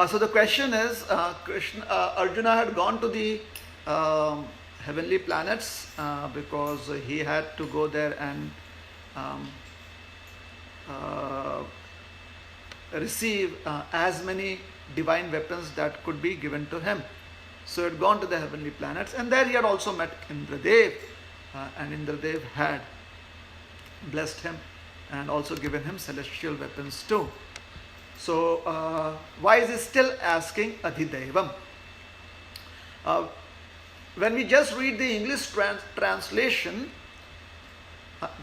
So the question is, Arjuna had gone to the heavenly planets because he had to go there and receive as many divine weapons that could be given to him. So he had gone to the heavenly planets, and there he had also met Indradev, and Indradev had blessed him and also given him celestial weapons too. So why is he still asking Adhidaivam? When we just read the English translation,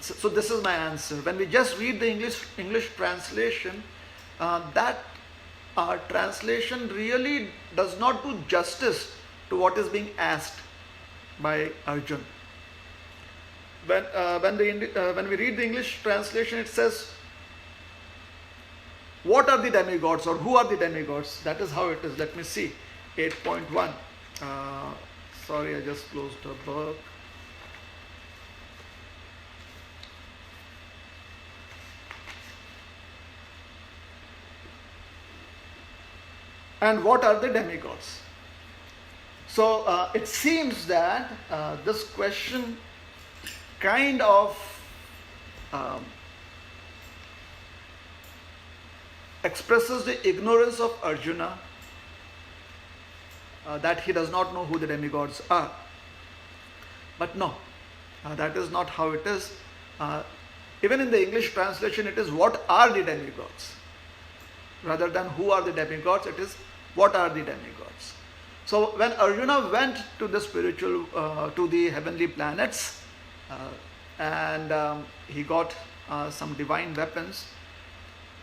so this is my answer. When we just read the English translation, that translation really does not do justice to what is being asked by Arjun. When we read the English translation, it says, what are the demigods, or who are the demigods? That is how it is. Let me see. 8.1. Sorry, I just closed the book. And what are the demigods? So it seems that this question kind of expresses the ignorance of Arjuna, that he does not know who the demigods are. But no, that is not how it is. Even in the English translation, it is what are the demigods. Rather than who are the demigods, it is what are the demigods. So when Arjuna went to the to the heavenly planets, and he got some divine weapons,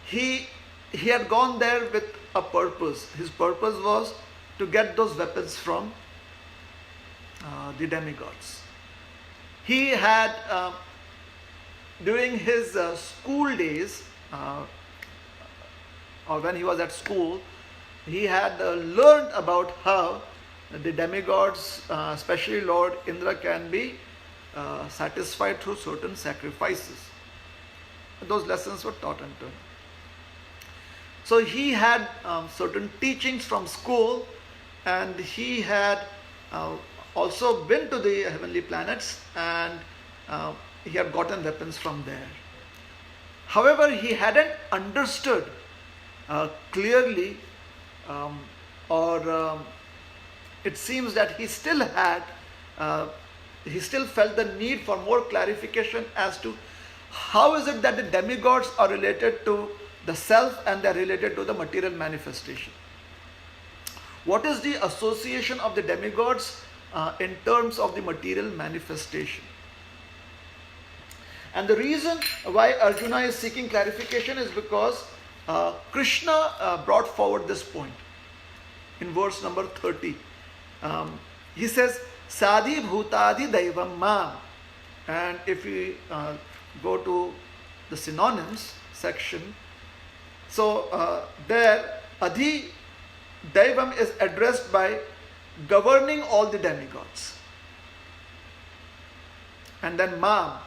he had gone there with a purpose. His purpose was to get those weapons from the demigods. He had, during his school days, or when he was at school, he had learned about how the demigods, especially Lord Indra, can be satisfied through certain sacrifices. Those lessons were taught unto him. So he had certain teachings from school, and he had also been to the heavenly planets, and he had gotten weapons from there. However, he hadn't understood clearly, or it seems that he still felt the need for more clarification as to how is it that the demigods are related to the self and they are related to the material manifestation. What is the association of the demigods in terms of the material manifestation? And the reason why Arjuna is seeking clarification is because Krishna brought forward this point in verse number 30. He says, Sadhi Bhutadi Daivam Ma. And if we go to the synonyms section, so there Adhi Daivam is addressed by governing all the demigods. And then Ma,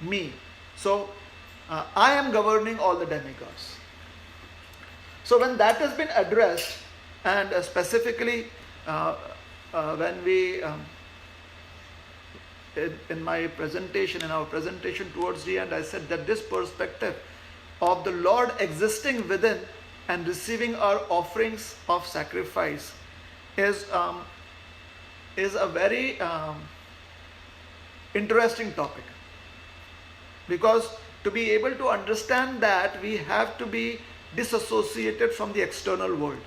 me. So I am governing all the demigods. So when that has been addressed, and specifically when we in our presentation towards the end, I said that this perspective of the Lord existing within and receiving our offerings of sacrifice is a very interesting topic, because to be able to understand that, we have to be disassociated from the external world.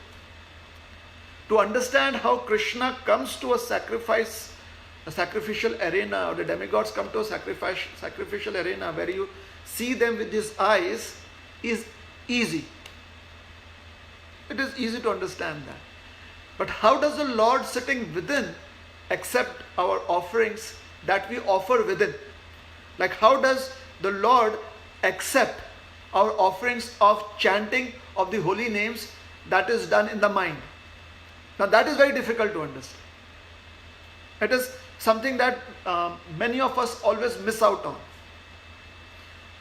To understand how Krishna comes to a sacrificial arena, or the demigods come to a sacrificial arena where you see them with these eyes, is easy. It is easy to understand that. But how does the Lord sitting within accept our offerings that we offer within? Like, how does the Lord accept our offerings of chanting of the holy names that is done in the mind? Now that is very difficult to understand. It is something that many of us always miss out on.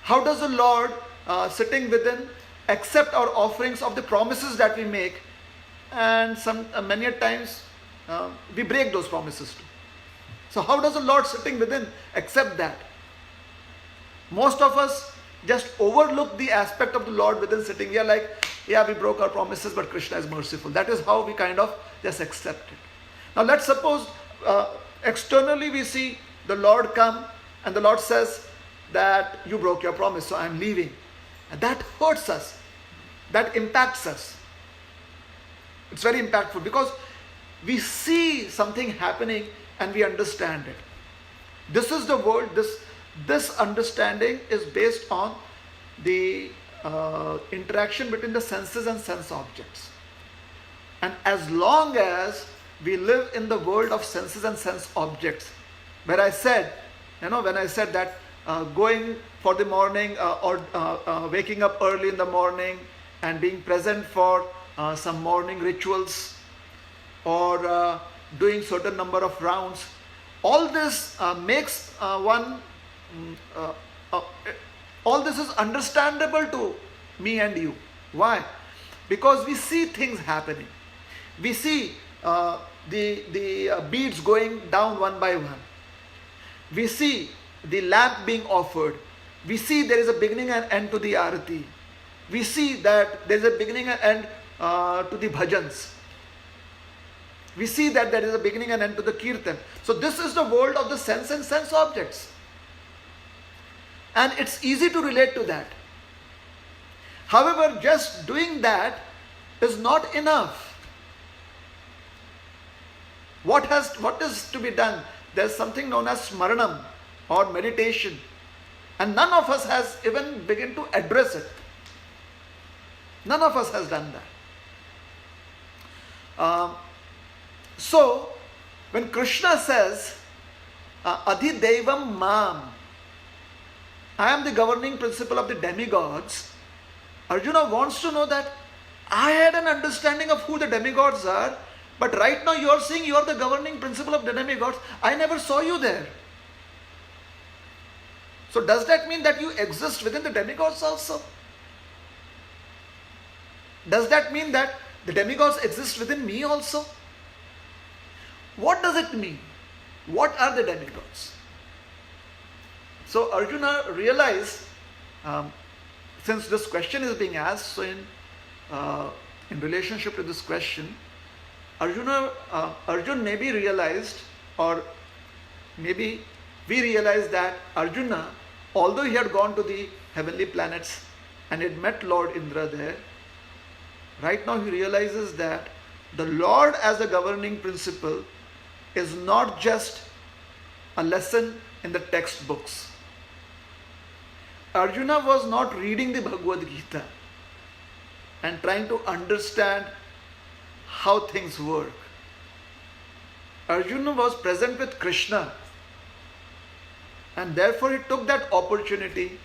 How does the Lord sitting within accept our offerings of the promises that we make, and many a times we break those promises too. So how does the Lord sitting within accept that? Most of us just overlook the aspect of the Lord within sitting. We are like, yeah, we broke our promises, but Krishna is merciful. That is how we kind of just accept it. Now let's suppose externally we see the Lord come and the Lord says that you broke your promise, so I am leaving. And that hurts us. That impacts us. It's very impactful because we see something happening and we understand it. This is the world. This understanding is based on the interaction between the senses and sense objects. And as long as we live in the world of senses and sense objects, where I said, when I said that going for the morning or waking up early in the morning and being present for some morning rituals or doing certain number of rounds, all this makes all this is understandable to me and you. Why? Because we see things happening. We see the beads going down one by one. We see the lamp being offered. We see there is a beginning and end to the arati. We see that there is a beginning and end to the bhajans. We see that there is a beginning and end to the kirtan. So this is the world of the sense and sense objects. And it's easy to relate to that. However, just doing that is not enough. What is to be done? There's something known as smaranam or meditation. And none of us has even begun to address it. None of us has done that. So, when Krishna says, Adhidevam Mam, I am the governing principle of the demigods, Arjuna wants to know that I had an understanding of who the demigods are, but right now you are saying you are the governing principle of the demigods. I never saw you there. So does that mean that you exist within the demigods also? Does that mean that the demigods exist within me also? What does it mean? What are the demigods? So Arjuna realized, since this question is being asked, so in relationship to this question, Arjuna maybe realized, or maybe we realized that Arjuna, although he had gone to the heavenly planets and had met Lord Indra there, right now he realizes that the Lord as a governing principle is not just a lesson in the textbooks. Arjuna was not reading the Bhagavad Gita and trying to understand how things work. Arjuna was present with Krishna, and therefore he took that opportunity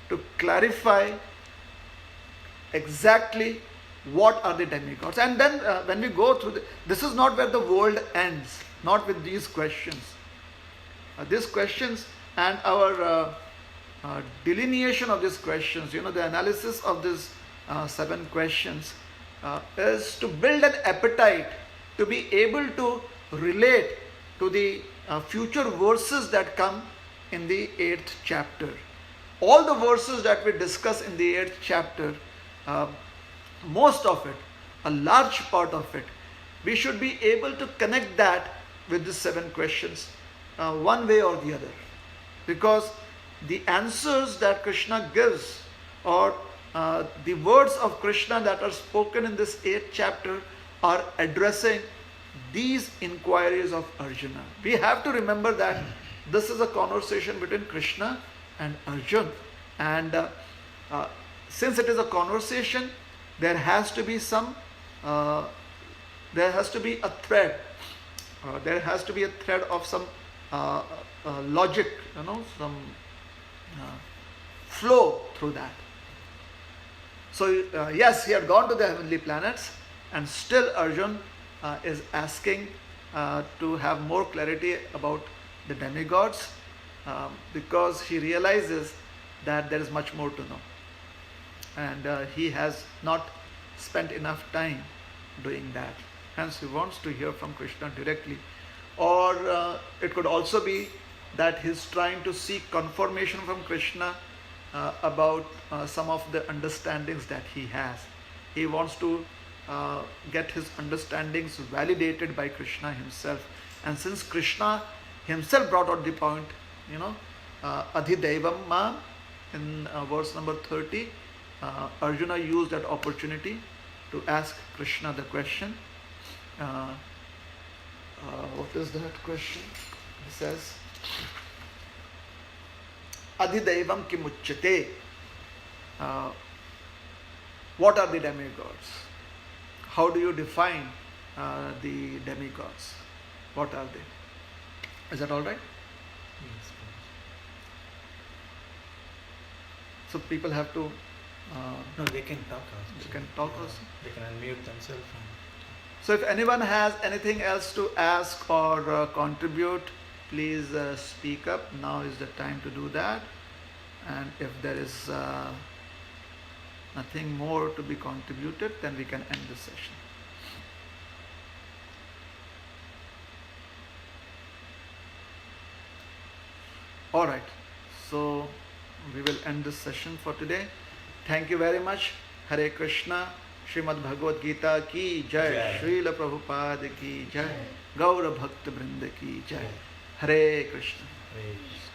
to clarify exactly what are the demigods. And then when we go through this is not where the world ends, not with these questions. These questions and our delineation of these questions, the analysis of these 7 questions is to build an appetite to be able to relate to the future verses that come in the 8th chapter. all the verses that we discuss in the 8th chapter, most of it, a large part of it, we should be able to connect that with the 7 questions, one way or the other. Because the answers that Krishna gives, or the words of Krishna that are spoken in this 8th chapter, are addressing these inquiries of Arjuna. We have to remember that this is a conversation between Krishna and Arjuna. And since it is a conversation, there has to be some, there has to be a thread. There has to be a thread of some logic, some flow through that. So yes, he had gone to the heavenly planets, and still Arjuna is asking to have more clarity about the demigods, because he realizes that there is much more to know, and he has not spent enough time doing that. Hence he wants to hear from Krishna directly. Or it could also be that he's trying to seek confirmation from Krishna about some of the understandings that he has. He wants to get his understandings validated by Krishna himself. And since Krishna himself brought out the point, Adhidevam ma, in verse number 30, Arjuna used that opportunity to ask Krishna the question. What is that question? He says, Adhidevam kimuchyate. What are the demigods? How do you define the demigods? What are they? Is that all right? Yes. So people have to... No, they can talk also. They can talk also? They can unmute themselves. So if anyone has anything else to ask or contribute, please speak up. Now is the time to do that. And if there is nothing more to be contributed, then we can end the session. All right. So we will end this session for today. Thank you very much. Hare Krishna. Srimad Bhagavad Gita ki jai. Srila Prabhupada ki jai. Gaura Bhakta Vrinda ki jai. Hare Krishna. Hare Krishna.